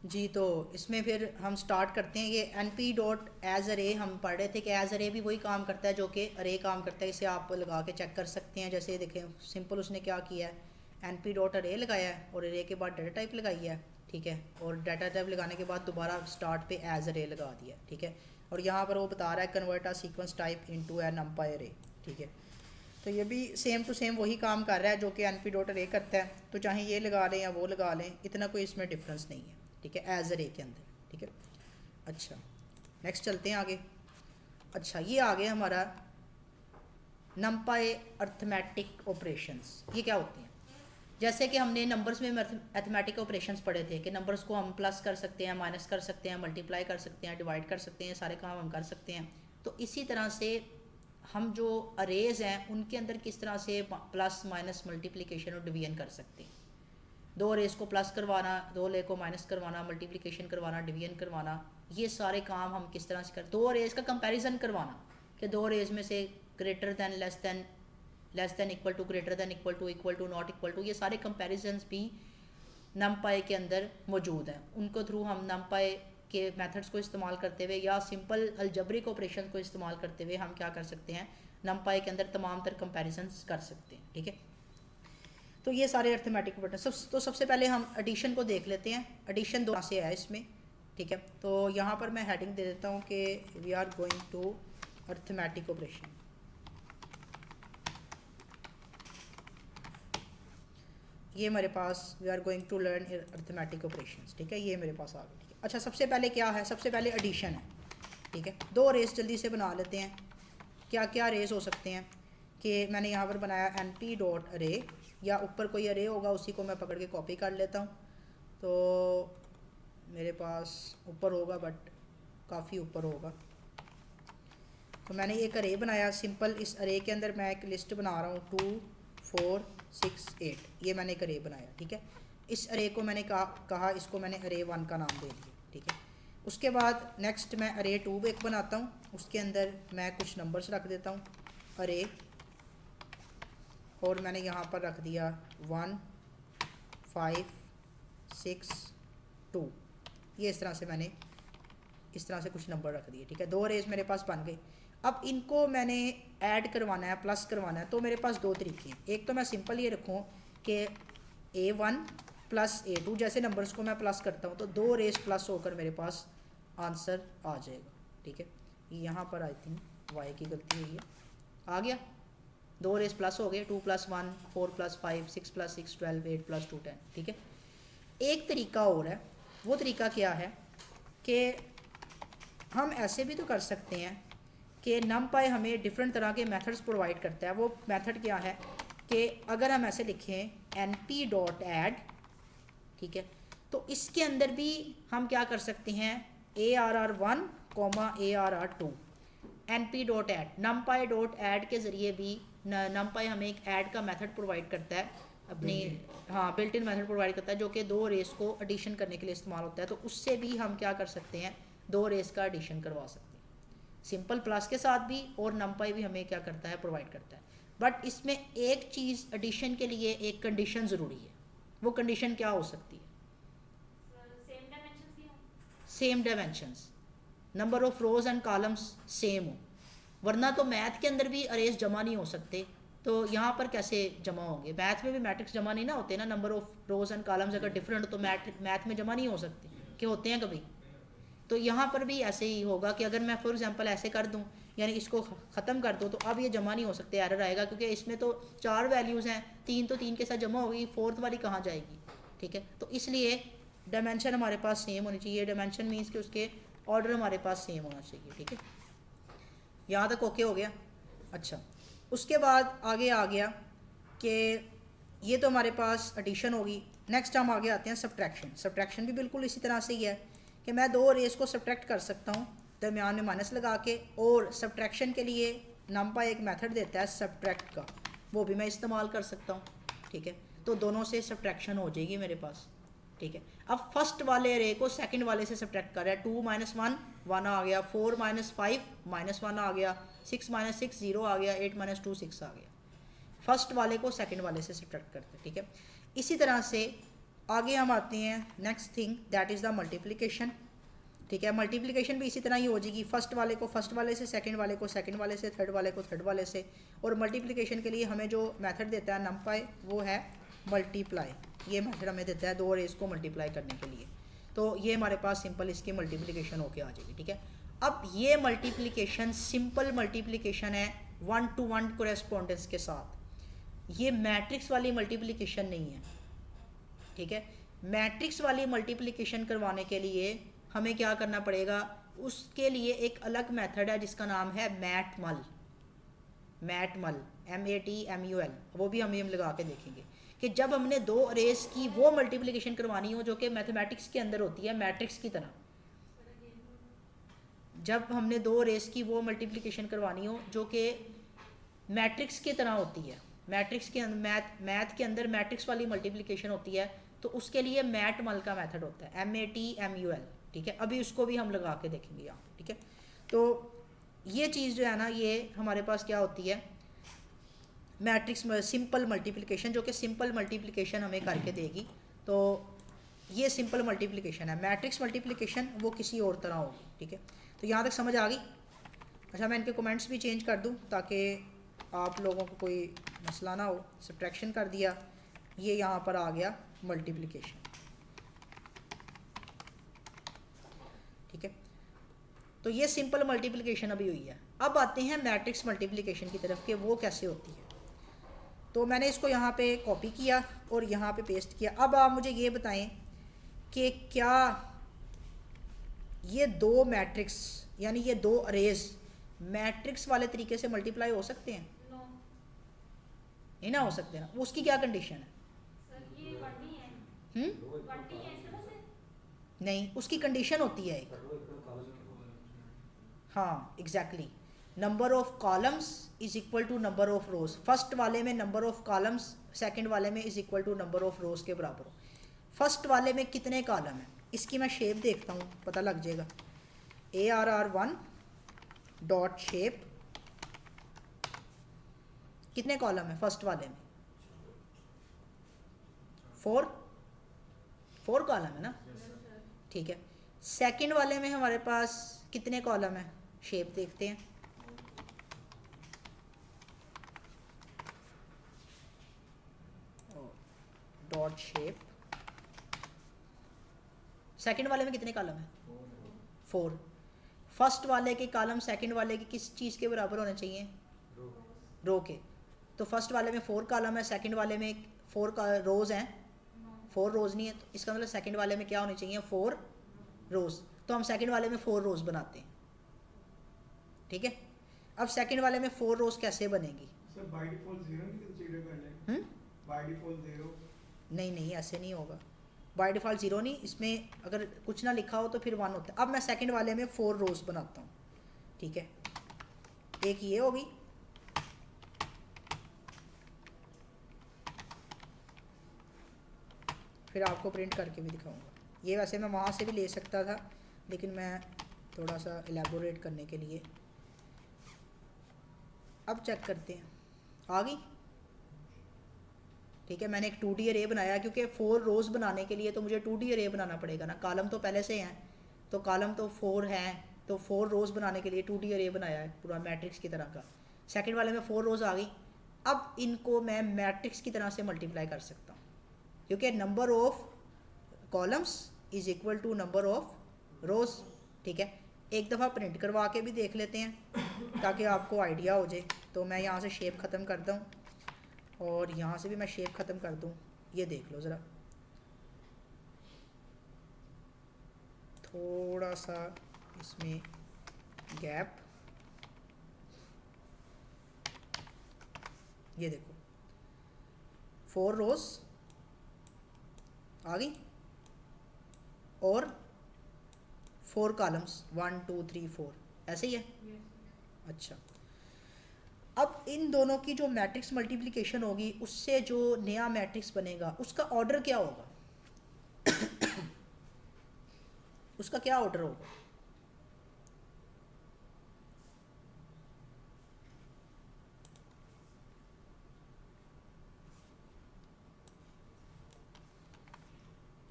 जी, तो इसमें फिर हम स्टार्ट करते हैं। ये एन पी डॉट एज अरे हम पढ़ रहे थे कि एज अरे भी वही काम करता है जो कि अरे काम करता है। इसे आप लगा के चेक कर सकते हैं। जैसे देखें, सिंपल उसने क्या किया है, एन पी डॉट अरे लगाया है और अरे के बाद डाटा टाइप लगाई है, ठीक है। और डाटा टाइप लगाने के बाद दोबारा स्टार्ट पे एज अरे लगा दिया, ठीक है। और यहाँ पर वो बता रहा है convert a sequence type into ए नंपाई अरे, ठीक है। तो ये भी सेम टू सेम वही काम कर रहा है जो कि एन पी डॉट अरे करता है। तो चाहे ये लगा लें या वो लगा लें, इतना कोई इसमें डिफरेंस नहीं है, ठीक है, एज अरे के अंदर, ठीक है। अच्छा, नेक्स्ट चलते हैं आगे। अच्छा, ये आ गया हमारा नंपाई अर्थमेटिक ऑपरेशंस। ये क्या होती हैं? जैसे कि हमने नंबर्स में अर्थमेटिक ऑपरेशंस पढ़े थे कि नंबर्स को हम प्लस कर सकते हैं, माइनस कर सकते हैं, मल्टीप्लाई कर सकते हैं, डिवाइड कर सकते हैं, सारे काम हम कर सकते हैं। तो इसी तरह से हम जो अरेज हैं उनके अंदर किस तरह से प्लस माइनस मल्टीप्लिकेशन और डिवीजन कर सकते हैं। दो अरेज को प्लस करवाना, दो अरे को माइनस करवाना, मल्टीप्लिकेशन करवाना, डिवीजन करवाना, ये सारे काम हम किस तरह से कर। दो अरेज का कंपैरिजन करवाना कि दो अरेज में से greater than, less than, equal to, greater than, equal to, not equal to, ये सारे कंपैरिजन्स भी नमपाई के अंदर मौजूद हैं। उनको थ्रू हम नमपाई के मेथड्स को इस्तेमाल करते हुए या सिंपल अलजबरिक ऑपरेशन को इस्तेमाल करते हुए हम क्या कर सकते हैं, नमपाई के अंदर तमाम तर कंपैरिजन्स कर सकते हैं, ठीक है। तो ये सारे अर्थमेटिक ऑपरेटर। तो सबसे पहले हम एडिशन को देख लेते हैं। एडिशन दो से है इसमें, ठीक है। तो यहाँ पर मैं हेडिंग दे देता हूँ कि we are going to arithmetic operation. ये मेरे पास we are going to learn arithmetic operations, ठीक है। ये मेरे पास आ गया, ठीक है। अच्छा, सबसे पहले क्या है? सबसे पहले एडिशन है, ठीक है। दो रेस जल्दी से बना लेते हैं। क्या क्या रेस हो सकते हैं कि मैंने यहाँ पर बनाया एन पी डॉट अरे, या ऊपर कोई अरे होगा उसी को मैं पकड़ के कॉपी कर लेता हूँ। तो मेरे पास ऊपर होगा, बट काफ़ी ऊपर होगा। तो मैंने एक अरे बनाया सिंपल। इस अरे के अंदर मैं एक लिस्ट बना रहा हूँ 2 4 6 8, ये मैंने एक अरे बनाया, ठीक है। इस अरे को मैंने कहा इसको मैंने अरे 1 का नाम दे दिया, ठीक है। उसके बाद नेक्स्ट मैं अरे 2 एक बनाता हूँ, उसके अंदर मैं कुछ नंबर्स रख देता हूँ अरे, और मैंने यहाँ पर रख दिया 1 5 6 2। ये इस तरह से मैंने इस तरह से कुछ नंबर रख दिए, ठीक है। दो अरेज मेरे पास बन गए। अब इनको मैंने ऐड करवाना है, प्लस करवाना है। तो मेरे पास दो तरीके हैं। एक तो मैं सिंपल ये रखूँ कि A1 प्लस A2 जैसे नंबर्स को मैं प्लस करता हूँ तो दो अरेज प्लस होकर मेरे पास आंसर आ जाएगा, ठीक है। यहाँ पर आई थिंक वाई की गलती हुई है, आ गया। दो अरेज प्लस हो गए, 2 + 1 4 + 5 6 + 6 12 8 + 2 10, ठीक है। एक तरीका और है। वो तरीका क्या है कि हम ऐसे भी तो कर सकते हैं कि नमपाई हमें डिफरेंट तरह के मेथड्स प्रोवाइड करता है। वो मेथड क्या है कि अगर हम ऐसे लिखें एन पी डॉट ऐड, ठीक है, तो इसके अंदर भी हम क्या कर सकते हैं, ARR1 ARR2 N P dot add, NumPy dot add के ज़रिए भी नमपाई हमें एक ऐड का मेथड प्रोवाइड करता है अपनी, हाँ, बिल्ट इन मेथड प्रोवाइड करता है जो कि दो रेस को एडिशन करने के लिए इस्तेमाल होता है। तो उससे भी हम क्या कर सकते हैं, दो रेस का एडिशन करवा सकते हैं सिंपल प्लस के साथ भी, और नमपाई भी हमें क्या करता है, प्रोवाइड करता है। बट इसमें एक चीज़ एडिशन के लिए एक कंडीशन ज़रूरी है। वो कंडीशन क्या हो सकती है? Same dimensions, number of rose and columns same हो, वरना तो मैथ के अंदर भी अरेज जमा नहीं हो सकते। तो यहाँ पर कैसे जमा होंगे? मैथ में भी मैट्रिक्स जमा नहीं ना होते ना, number of rose and columns अगर डिफरेंट हो तो मैथ में जमा नहीं हो सकते, कि होते हैं कभी। तो यहाँ पर भी ऐसे ही होगा कि अगर मैं फॉर एग्जांपल ऐसे कर दूँ, यानी इसको ख़त्म कर दूँ, तो अब ये जमा नहीं हो सकते, एरर आएगा, क्योंकि इसमें तो 4 वैल्यूज़ हैं, 3 तो 3 के साथ जमा होगी, फोर्थ वाली कहाँ जाएगी, ठीक है। तो इसलिए डायमेंशन हमारे पास सेम होनी चाहिए। डायमेंशन मीन्स कि उसके ऑर्डर हमारे पास सेम होना चाहिए, ठीक है। यहाँ तक ओके हो गया। अच्छा, उसके बाद आगे आ गया कि ये तो हमारे पास एडिशन होगी। नेक्स्ट हम आगे आते हैं सब्ट्रैक्शन। सब्ट्रैक्शन भी बिल्कुल इसी तरह से ही है कि मैं दो रेस को सब्ट्रैक्ट कर सकता हूँ दरमियान में माइनस लगा के, और सब्ट्रैक्शन के लिए नमपाई एक मेथड देता है सब्ट्रैक्ट का, वो भी मैं इस्तेमाल कर सकता हूँ, ठीक है। तो दोनों से सब्ट्रैक्शन हो जाएगी मेरे पास, ठीक है। अब फर्स्ट वाले रे को सेकंड वाले से सब्ट्रैक्ट कर रहा है। 2 - 1 1 आ गया, 4 - 5 -1 आ गया, 6 - 6 0 आ गया, 8 - 2 6 आ गया। फर्स्ट वाले को सेकंड वाले से सब्ट्रैक्ट करते हैं, ठीक है। इसी तरह से आगे हम आते हैं next thing, that is the multiplication. ठीक है, मल्टीप्लिकेशन भी इसी तरह ही हो जाएगी, फर्स्ट वाले को फर्स्ट वाले से, सेकंड वाले को सेकंड वाले से, थर्ड वाले को थर्ड वाले से। और मल्टीप्लिकेशन के लिए हमें जो मेथड देता है नमपाई वो है मल्टीप्लाई। ये मेथड हमें देता है दो अरेज को मल्टीप्लाई करने के लिए। तो ये हमारे पास सिंपल इसकी मल्टीप्लिकेशन होके आ जाएगी। ठीक है, अब ये मल्टीप्लिकेशन सिंपल मल्टीप्लिकेशन है 1-to-1 कोरेस्पोंडेंस के साथ, ये मैट्रिक्स वाली मल्टीप्लिकेशन नहीं है। ठीक है, मैट्रिक्स वाली मल्टीप्लिकेशन करवाने के लिए हमें क्या करना पड़ेगा, उसके लिए एक अलग मेथड है जिसका नाम है मैटमल। मैटमल MATMUL, वो भी हम लगा के देखेंगे कि जब हमने दो अरेज की वो मल्टीप्लिकेशन करवानी हो जो कि मैथमेटिक्स के अंदर होती है मैट्रिक्स की तरह, जब हमने दो अरेज की वो मल्टीप्लिकेशन करवानी हो जो कि मैट्रिक्स की तरह होती है, मैट्रिक्स के अंदर मैथ के अंदर मैट्रिक्स वाली मल्टीप्लिकेशन होती है, तो उसके लिए मैटमल का मेथड होता है MATMUL। ठीक है, अभी उसको भी हम लगा के देखेंगे यहाँ। ठीक है, तो ये चीज़ जो है ना, ये हमारे पास क्या होती है, मैट्रिक्स सिंपल मल्टीप्लिकेशन, जो कि सिंपल मल्टीप्लिकेशन हमें करके देगी। तो ये सिंपल मल्टीप्लिकेशन है। मैट्रिक्स मल्टीप्लिकेशन वो किसी और तरह होगी। ठीक है, तो यहाँ तक समझ आ गई। अच्छा, मैं इनके कमेंट्स भी चेंज कर दूँ ताकि आप लोगों को कोई मसला ना हो। सब्ट्रैक्शन कर दिया, ये यहाँ पर आ गया मल्टीप्लिकेशन। ठीक है, तो ये सिंपल मल्टीप्लिकेशन अभी हुई है। अब आते हैं मैट्रिक्स मल्टीप्लिकेशन की तरफ कि वो कैसे होती है। तो मैंने इसको यहाँ पे कॉपी किया और यहाँ पे पेस्ट किया। अब आप मुझे ये बताएं कि क्या ये दो मैट्रिक्स यानी ये दो अरेज मैट्रिक्स वाले तरीके से मल्टीप्लाई हो सकते हैं? नो, नहीं ना हो सकते ना। उसकी क्या कंडीशन है? सर ये 1D है, हम्म 1D है इसमें से। नहीं, उसकी कंडीशन होती है एक। हाँ exactly, number of columns is equal to number of rows. First वाले में नंबर ऑफ कॉलम्स सेकंड वाले में is equal to number of rows के बराबर हो। फर्स्ट वाले में कितने कॉलम हैं, इसकी मैं शेप देखता हूँ, पता लग जाएगा। ARR1 डॉट शेप, कितने कॉलम है फर्स्ट वाले में? 4 कॉलम है ना। ठीक है, सेकंड वाले में हमारे पास कितने कॉलम है, शेप देखते हैं। डॉट शेप, सेकंड वाले में कितने कॉलम है? 4। फर्स्ट वाले के कॉलम सेकंड वाले के किस चीज़ के बराबर होने चाहिए? रो के। तो फर्स्ट वाले में 4 कॉलम है, सेकंड वाले में 4 रोज हैं। 4 रोज नहीं है, तो इसका मतलब सेकंड वाले में क्या होने चाहिए? 4 रोज। तो हम सेकंड वाले में 4 रोज बनाते हैं। ठीक है, अब सेकंड वाले में 4 रोज कैसे बनेगी? सर बाय डिफॉल्ट 0 नहीं कंसीडर कर लें। By default 0। नहीं नहीं, ऐसे नहीं होगा। बाय डिफ़ॉल्ट 0 नहीं, इसमें अगर कुछ ना लिखा हो तो फिर 1 होता है। अब मैं सेकंड वाले में 4 रोज बनाता हूँ। ठीक है, एक ये होगी, फिर आपको प्रिंट करके भी दिखाऊंगा। ये वैसे मैं वहाँ से भी ले सकता था, लेकिन मैं थोड़ा सा एलेबोरेट करने के लिए। अब चेक करते हैं, आ गई। ठीक है, मैंने एक 2D अरे बनाया क्योंकि 4 रोज़ बनाने के लिए तो मुझे 2D अरे बनाना पड़ेगा ना। कॉलम तो पहले से हैं, तो कॉलम तो 4 हैं, तो 4 रोज़ बनाने के लिए 2D अरे बनाया है पूरा मैट्रिक्स की तरह का। सेकंड वाले में 4 रोज़ आ गई। अब इनको मैं मैट्रिक्स की तरह से मल्टीप्लाई कर सकता हूँ क्योंकि number of columns is equal to number of rows. ठीक है, एक दफ़ा प्रिंट करवा के भी देख लेते हैं ताकि आपको आइडिया हो जाए। तो मैं यहाँ से शेप ख़त्म करता हूँ और यहाँ से भी मैं शेप ख़त्म कर दूँ। ये देख लो ज़रा, थोड़ा सा इसमें गैप। ये देखो 4 रोज़ आ गई और 4 कॉलम्स 1 2 3 4, ऐसे ही है। अच्छा, अब इन दोनों की जो मैट्रिक्स मल्टीप्लिकेशन होगी उससे जो नया मैट्रिक्स बनेगा उसका ऑर्डर क्या होगा? उसका क्या ऑर्डर होगा?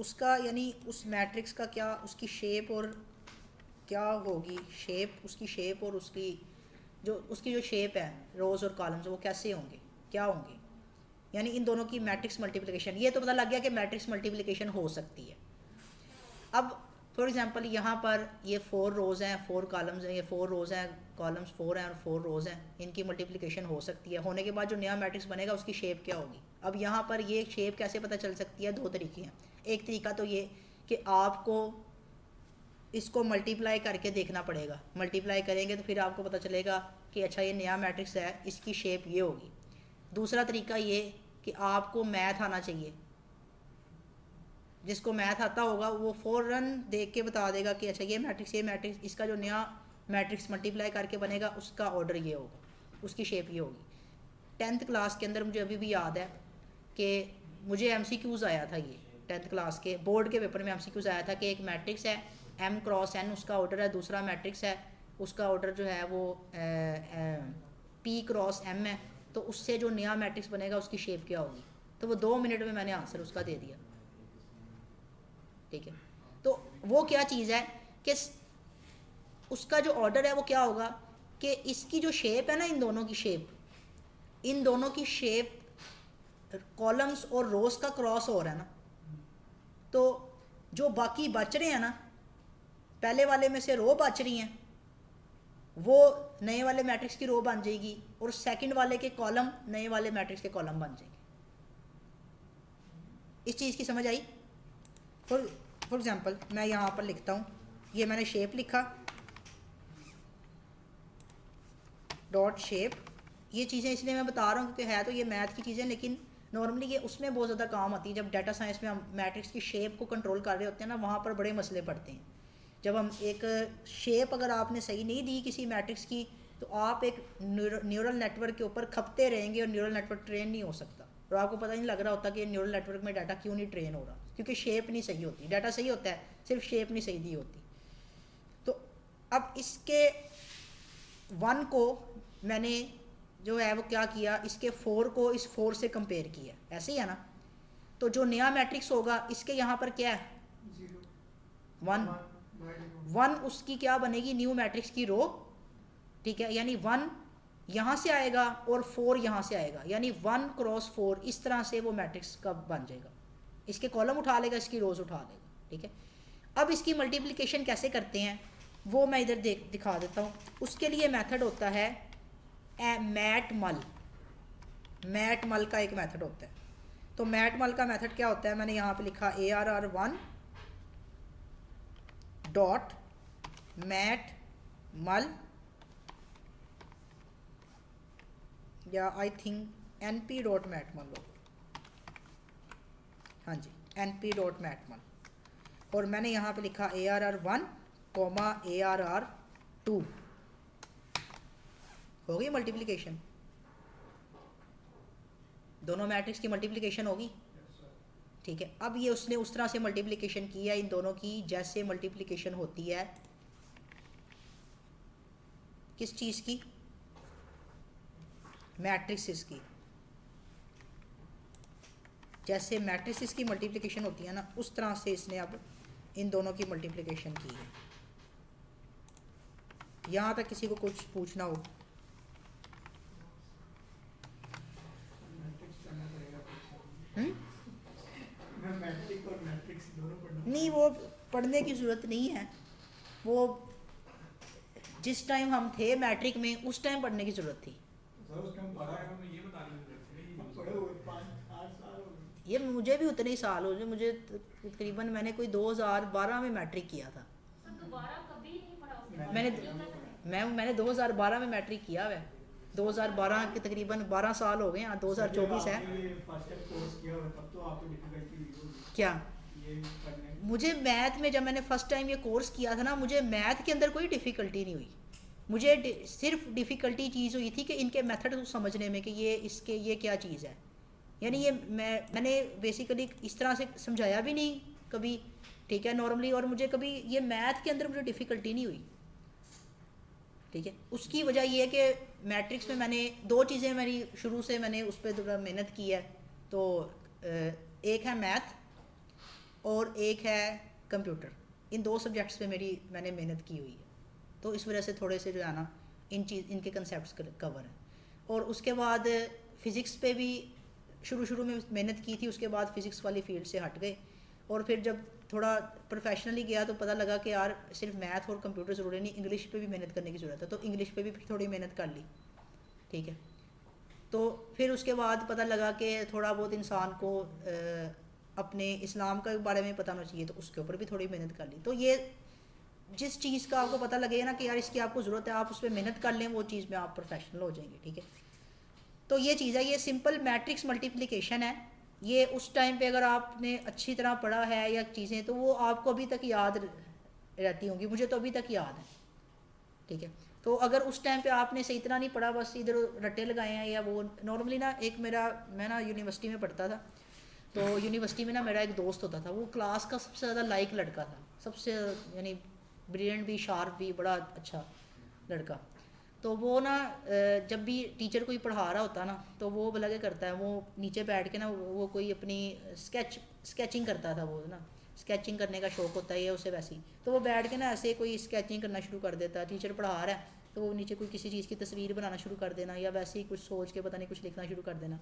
उसका यानी उस मैट्रिक्स का क्या उसकी शेप और क्या होगी, शेप उसकी शेप और उसकी जो शेप है रोज़ और कॉलम्स वो कैसे होंगे, क्या होंगे, यानी इन दोनों की मैट्रिक्स मल्टीप्लिकेशन। ये तो पता लग गया कि मैट्रिक्स मल्टीप्लिकेशन हो सकती है। अब फॉर एग्जांपल यहाँ पर ये 4 रोज़ हैं 4 कॉलम्स हैं, ये 4 रोज़ हैं कॉलम्स 4 हैं और 4 रोज़ हैं, इनकी मल्टीप्लिकेशन हो सकती है। होने के बाद जो नया मैट्रिक्स बनेगा उसकी शेप क्या होगी। अब यहाँ पर ये शेप कैसे पता चल सकती है, 2 तरीके हैं। एक तरीका तो ये कि आपको इसको मल्टीप्लाई करके देखना पड़ेगा, मल्टीप्लाई करेंगे तो फिर आपको पता चलेगा कि अच्छा ये नया मैट्रिक्स है, इसकी शेप ये होगी। दूसरा तरीका ये कि आपको मैथ आना चाहिए, जिसको मैथ आता होगा वो फ़ौरन देख के बता देगा कि अच्छा ये मैट्रिक्स इसका जो नया मैट्रिक्स मल्टीप्लाई करके बनेगा उसका ऑर्डर ये होगा, उसकी शेप ये होगी। 10th क्लास के अंदर मुझे अभी भी याद है कि मुझे MCQs आया था, ये 10th क्लास के बोर्ड के पेपर में MCQs आया था कि एक मैट्रिक्स है M क्रॉस N उसका ऑर्डर है, दूसरा मैट्रिक्स है उसका ऑर्डर जो है वो P क्रॉस M है, तो उससे जो नया मैट्रिक्स बनेगा उसकी शेप क्या होगी। तो वो 2 मिनट में मैंने आंसर उसका दे दिया, ठीक है। तो वो क्या चीज़ है कि उसका जो ऑर्डर है वो क्या होगा कि इसकी जो शेप है ना, इन दोनों की शेप कॉलम्स और रोज का क्रॉस हो रहा है ना, तो जो बाकी बच रहे हैं ना, पहले वाले में से रो बच रही हैं, वो नए वाले मैट्रिक्स की रो बन जाएगी और सेकंड वाले के कॉलम नए वाले मैट्रिक्स के कॉलम बन जाएंगे। इस चीज़ की समझ आई। फॉर एग्जांपल मैं यहाँ पर लिखता हूँ, ये मैंने शेप लिखा डॉट शेप। ये चीज़ें इसलिए मैं बता रहा हूँ क्योंकि है तो ये मैथ की चीज़ें, लेकिन नॉर्मली ये उसमें बहुत ज़्यादा काम आती है। जब डाटा साइंस में हम मैट्रिक्स की शेप को कंट्रोल कर रहे होते हैं ना, वहाँ पर बड़े मसले पड़ते हैं। जब हम एक शेप अगर आपने सही नहीं दी किसी मैट्रिक्स की, तो आप एक न्यूरल नेटवर्क के ऊपर खपते रहेंगे और न्यूरल नेटवर्क ट्रेन नहीं हो सकता, और आपको पता नहीं लग रहा होता कि न्यूरल नेटवर्क में डाटा क्यों नहीं ट्रेन हो रहा, क्योंकि शेप नहीं सही होती। डाटा सही होता है, सिर्फ शेप नहीं सही दी होती। तो अब इसके 1 को मैंने जो है वो क्या किया, इसके 4 को इस 4 से कंपेयर किया, ऐसे ही है ना। तो जो नया मैट्रिक्स होगा इसके यहाँ पर क्या है 1 उसकी क्या बनेगी, न्यू मैट्रिक्स की रो, ठीक है। यानी 1 यहाँ से आएगा और 4 यहाँ से आएगा, यानी 1 क्रॉस 4 इस तरह से वो मैट्रिक्स का बन जाएगा। इसके कॉलम उठा लेगा, इसकी रोज उठा लेगा, ठीक है। अब इसकी मल्टीप्लिकेशन कैसे करते हैं वो मैं इधर दिखा देता हूँ। उसके लिए मेथड होता है मैट मल का एक मेथड होता है। तो मैट मल का मेथड क्या होता है, मैंने यहाँ पे लिखा ARR1 डॉट मैट मल, या I think NP dot matmul हो, हाँ जी NP डॉट मैट मल। और मैंने यहाँ पे लिखा ARR1 ARR2, हो गई मल्टीप्लिकेशन, दोनों मैट्रिक्स की मल्टीप्लिकेशन होगी, ठीक है। अब ये उसने उस तरह से मल्टीप्लिकेशन की है इन दोनों की जैसे मल्टीप्लिकेशन होती है किस चीज़ की, मैट्रिक्स की। जैसे मैट्रिक्स की मल्टीप्लिकेशन होती है ना, उस तरह से इसने अब इन दोनों की मल्टीप्लिकेशन की है। यहाँ तक किसी को कुछ पूछना हो? नहीं, वो पढ़ने की ज़रूरत नहीं है, वो जिस टाइम हम थे मैट्रिक में उस टाइम पढ़ने की ज़रूरत थी। ये मुझे भी उतने ही साल हो गए, मुझे तकरीबन मैंने कोई 2012 में मैट्रिक किया था। दोबारा कभी नहीं पढ़ा मैंने 2012 में मैट्रिक किया है। 2012 के तकरीबन 12 साल हो गए, 2024 है। क्या मुझे मैथ में जब मैंने फ़र्स्ट टाइम ये कोर्स किया था ना, मुझे मैथ के अंदर कोई डिफ़िकल्टी नहीं हुई। मुझे सिर्फ डिफ़िकल्टी चीज़ हुई थी कि इनके मेथड को समझने में कि ये क्या चीज़ है। यानी ये मैंने बेसिकली इस तरह से समझाया भी नहीं कभी, ठीक है, नॉर्मली, और मुझे कभी ये मैथ के अंदर मुझे डिफ़िकल्टी नहीं हुई, ठीक है। उसकी वजह ये है कि मैट्रिक्स में मैंने 2 चीज़ें मेरी शुरू से मैंने उस पर थोड़ा मेहनत की है। तो एक है मैथ और एक है कंप्यूटर। इन 2 सब्जेक्ट्स पे मैंने मेहनत की हुई है, तो इस वजह से थोड़े से जो है ना इनके कंसेप्ट्स कवर हैं। और उसके बाद फ़िज़िक्स पे भी शुरू में मेहनत की थी, उसके बाद फ़िज़िक्स वाली फील्ड से हट गए। और फिर जब थोड़ा प्रोफेशनली गया तो पता लगा कि यार सिर्फ मैथ और कंप्यूटर ज़रूरी नहीं, इंग्लिश पे भी मेहनत करने की ज़रूरत है, तो इंग्लिश पे भी थोड़ी मेहनत कर ली, ठीक है। तो फिर उसके बाद पता लगा कि थोड़ा बहुत इंसान को अपने इस्लाम के बारे में पता होना चाहिए, तो उसके ऊपर भी थोड़ी मेहनत कर ली। तो ये जिस चीज़ का आपको पता लगे ना कि यार इसकी आपको ज़रूरत है, आप उस पर मेहनत कर लें, वो चीज़ में आप प्रोफेशनल हो जाएंगे, ठीक है। तो ये चीज़ है, ये सिंपल मैट्रिक्स मल्टीप्लिकेशन है। ये उस टाइम पे अगर आपने अच्छी तरह पढ़ा है या चीज़ें, तो वो आपको अभी तक याद रहती होंगी, मुझे तो अभी तक याद है, ठीक है। तो अगर उस टाइम पे आपने सही तरह नहीं पढ़ा, बस इधर रट्टे लगाए हैं या वो नॉर्मली ना, मैं ना यूनिवर्सिटी में पढ़ता था, तो यूनिवर्सिटी में ना मेरा एक दोस्त होता था, वो क्लास का सबसे ज़्यादा लाइक लड़का था, सबसे यानी ब्रिलियंट भी, शार्प भी, बड़ा अच्छा लड़का। तो वो ना जब भी टीचर कोई पढ़ा रहा होता ना, तो वो भला क्या करता है, वो नीचे बैठ के ना वो कोई अपनी स्केचिंग करता था, वो ना स्केचिंग करने का शौक़ होता है ये उसे वैसे ही, तो वो बैठ के ना ऐसे कोई स्केचिंग करना शुरू कर देता। टीचर पढ़ा रहा है तो वो नीचे कोई किसी चीज़ की तस्वीर बनाना शुरू कर देना, या वैसे ही कुछ सोच के पता नहीं कुछ लिखना शुरू कर देना।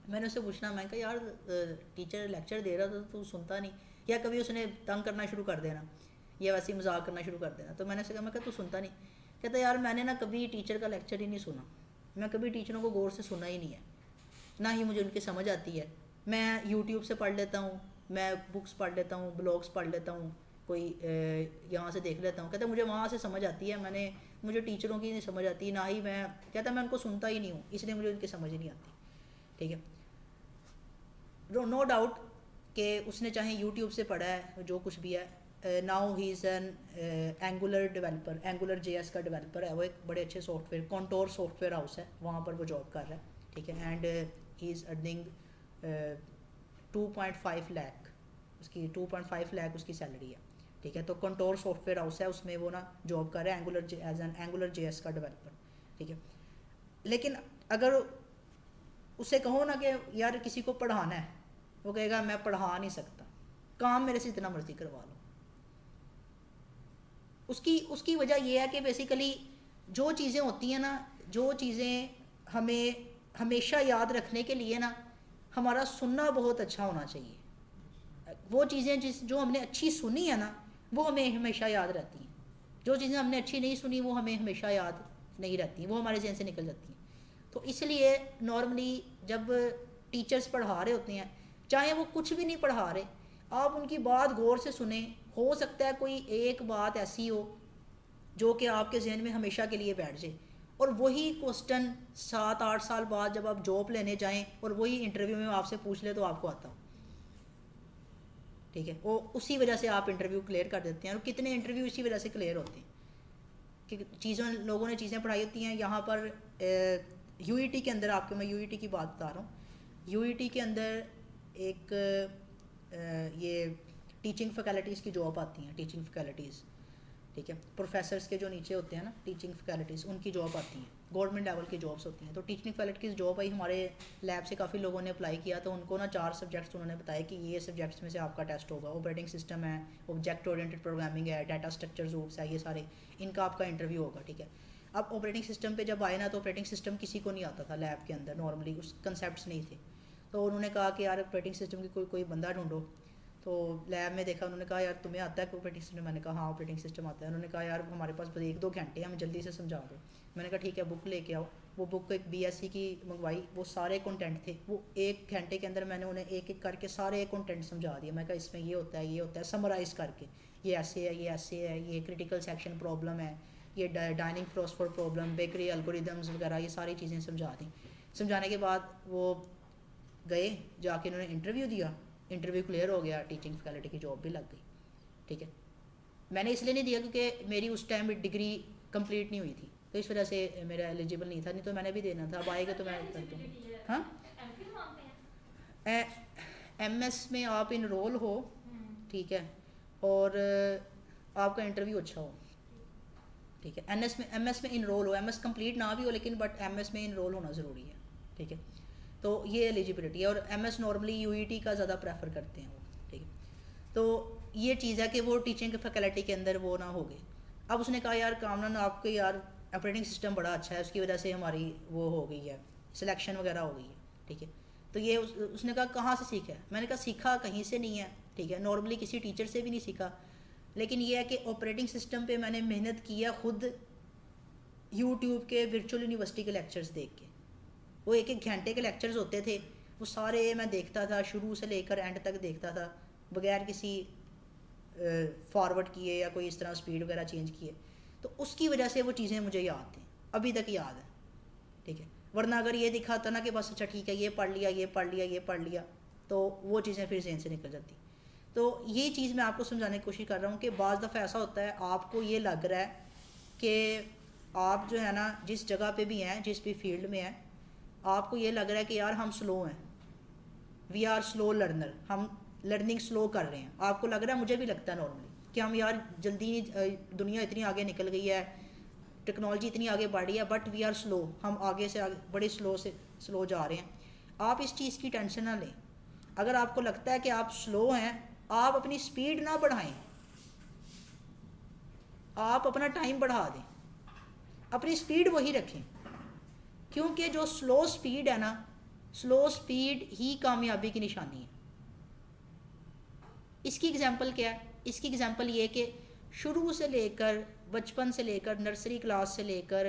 मैंने उससे पूछना, मैं कहा यार टीचर लेक्चर दे रहा था तो सुनता नहीं, या कभी उसने तंग करना शुरू कर देना या वैसे ही मजाक करना शुरू कर देना। तो मैंने उससे कहा, मैं कहा तू सुनता नहीं? कहता यार मैंने ना कभी टीचर का लेक्चर ही नहीं सुना, मैं कभी टीचरों को गौर से सुना ही नहीं है, ना ही मुझे उनकी समझ आती है। मैं यूट्यूब से पढ़ लेता हूँ, मैं बुक्स पढ़ लेता हूँ, ब्लॉग्स पढ़ लेता हूँ, कोई यहाँ से देख लेता हूँ। कहता मुझे वहाँ से समझ आती है, मुझे टीचरों की नहीं समझ आती, ना ही मैं, कहता मैं उनको सुनता ही नहीं हूँ, इसलिए मुझे उनकी समझ ही नहीं आती, ठीक है। नो डाउट कि उसने चाहे यूट्यूब से पढ़ा है, जो कुछ भी है, now he is an angular developer, angular JS का डेवलपर है वो, एक बड़े अच्छे सॉफ्टवेयर, कॉन्टोर सॉफ्टवेयर हाउस है, वहाँ पर वो जॉब कर रहा है, ठीक है। And he is earning 2.5 lakh, उसकी 2.5 लाख उसकी सैलरी है, ठीक है। तो कॉन्टोर सॉफ्टवेयर हाउस है, उसमें वो ना जॉब कर रहा है एज एन एंगुलर JS का डेवलपर, ठीक है। लेकिन अगर उससे कहो ना कि यार किसी को पढ़ाना है, वो कहेगा मैं पढ़ा नहीं सकता, काम मेरे से जितना मर्जी करवा लो। उसकी वजह यह है कि बेसिकली जो चीज़ें होती हैं ना, जो चीज़ें हमें हमेशा याद रखने के लिए ना, हमारा सुनना बहुत अच्छा होना चाहिए। वो चीज़ें जो हमने अच्छी सुनी है ना, वो हमें हमेशा याद रहती हैं। जो चीज़ें हमने अच्छी नहीं सुनी, वो हमें हमेशा याद नहीं रहती, वो हमारे जहन से निकल जाती हैं। तो इसलिए नॉर्मली जब टीचर्स पढ़ा रहे होते हैं, चाहे वो कुछ भी नहीं पढ़ा रहे, आप उनकी बात गौर से सुने। हो सकता है कोई एक बात ऐसी हो जो कि आपके जहन में हमेशा के लिए बैठ जाए, और वही क्वेश्चन 7-8 साल बाद जब आप जॉब लेने जाएं और वही इंटरव्यू में आपसे पूछ ले तो आपको आता हो, ठीक है। वो उसी वजह से आप इंटरव्यू क्लियर कर देते हैं, और कितने इंटरव्यू इसी वजह से क्लियर होते हैं कि लोगों ने चीज़ें पढ़ाई होती हैं। यहाँ पर UET के अंदर, आपको मैं UET की बात बता रहा हूँ, UET के अंदर एक ये टीचिंग फैकल्टीज़ की जॉब आती हैं, टीचिंग फैकल्टीज़, ठीक है। प्रोफेसर्स के जो नीचे होते हैं ना टीचिंग फैकल्टीज़, उनकी जॉब आती हैं, गवर्नमेंट लेवल की जॉब्स होती हैं। तो टीचिंग फैकल्टीज़ जॉब आई, हमारे लैब से काफ़ी लोगों ने अप्लाई किया, तो उनको ना 4 सब्जेक्ट्स उन्होंने बताया कि ये सब्जेक्ट्स में से आपका टेस्ट होगा। ऑपरेटिंग सिस्टम है, ऑब्जेक्ट ओरिएंटेड प्रोग्रामिंग है, डाटा स्ट्रक्चर रूट्स है, ये सारे इनका आपका इंटरव्यू होगा, ठीक है। अब ऑपरेटिंग सिस्टम पे जब आए ना, तो ऑपरेटिंग सिस्टम किसी को नहीं आता था लैब के अंदर, नॉर्मली उस कंसेप्ट नहीं थे। तो उन्होंने कहा कि यार ऑपरेटिंग सिस्टम की कोई बंदा ढूंढो। तो लैब में देखा, उन्होंने कहा यार तुम्हें आता है ऑपरेटिंग सिस्टम? मैंने कहा हाँ ऑपरेटिंग सिस्टम आता है। उन्होंने कहा यार हमारे पास बस 1-2 घंटे हैं, हमें जल्दी से समझा दो। मैंने कहा ठीक है, बुक लेके आओ। वो बुक एक BSc की मंगवाई, वो सारे कंटेंट थे, वो 1 घंटे के अंदर मैंने उन्हें एक एक करके सारे कंटेंट समझा दिया। मैं कहा इसमें ये होता है, ये होता है, समराइज़ करके, ये ऐसे है, ये ऐसे है, ये क्रिटिकल सेक्शन प्रॉब्लम है, ये डाइनिंग फ्लोस्फोर प्रॉब्लम, बेकरी एल्गोरिदम्स वगैरह, ये सारी चीज़ें समझा दी। समझाने के बाद वो गए, जाके उन्होंने इंटरव्यू दिया, इंटरव्यू क्लियर हो गया, टीचिंग फैकल्टी की जॉब भी लग गई, ठीक है। मैंने इसलिए नहीं दिया क्योंकि मेरी उस टाइम भी डिग्री कंप्लीट नहीं हुई थी, तो इस वजह से मेरा एलिजिबल नहीं था, नहीं तो मैंने भी देना था। अब आएगा तो मैं कर दूँ। हाँ, MS में आप इनरोल हो, ठीक है, और आपका इंटरव्यू अच्छा हो, ठीक है। MS में इनरोल हो, MS कंप्लीट ना भी हो, लेकिन बट MS में इनरोल होना ज़रूरी है, ठीक है। तो ये एलिजिबिलिटी है, और MS नॉर्मली UET का ज़्यादा प्रेफर करते हैं वो, ठीक है। तो ये चीज़ है कि वो टीचिंग फैकल्टी के अंदर वो ना हो गई। अब उसने कहा यार कामरान आपके यार ऑपरेटिंग सिस्टम बड़ा अच्छा है, उसकी वजह से हमारी वो हो गई है, सिलेक्शन वगैरह हो गई है, ठीक है। तो ये उसने कहा कहाँ से सीखा है? मैंने कहा सीखा कहीं से नहीं है, ठीक है, नॉर्मली किसी टीचर से भी नहीं सीखा, लेकिन ये है कि ऑपरेटिंग सिस्टम पे मैंने मेहनत की है खुद यूट्यूब के वर्चुअल यूनिवर्सिटी के लेक्चर्स देख के। वो एक एक घंटे के लेक्चर्स होते थे, वो सारे मैं देखता था, शुरू से लेकर एंड तक देखता था, बगैर किसी फॉरवर्ड किए या कोई इस तरह स्पीड वगैरह चेंज किए। तो उसकी वजह से वो चीज़ें मुझे याद थी, अभी तक याद है, ठीक है। वरना अगर ये दिखा था ना कि बस अच्छा ठीक है ये पढ़ लिया ये पढ़ लिया ये पढ़ लिया, तो वो चीज़ें फिर जहन से निकल जाती। तो ये चीज़ मैं आपको समझाने की कोशिश कर रहा हूँ कि बाज़ दफ़ा ऐसा होता है आपको ये लग रहा है कि आप जो है ना जिस जगह पे भी हैं, जिस भी फील्ड में हैं, आपको ये लग रहा है कि यार हम स्लो हैं, वी आर स्लो लर्नर, हम लर्निंग स्लो कर रहे हैं। आपको लग रहा है, मुझे भी लगता है नॉर्मली कि हम यार जल्दी, दुनिया इतनी आगे निकल गई है, टेक्नोलॉजी इतनी आगे बढ़ रही है, बट वी आर स्लो, हम आगे से आगे बड़े स्लो जा रहे हैं। आप इस चीज़ की टेंशन ना लें। अगर आपको लगता है कि आप स्लो हैं, आप अपनी स्पीड ना बढ़ाएं, आप अपना टाइम बढ़ा दें, अपनी स्पीड वही रखें, क्योंकि जो स्लो स्पीड है ना, स्लो स्पीड ही कामयाबी की निशानी है। इसकी एग्जांपल क्या है? इसकी एग्जांपल ये कि शुरू से लेकर, बचपन से लेकर, नर्सरी क्लास से लेकर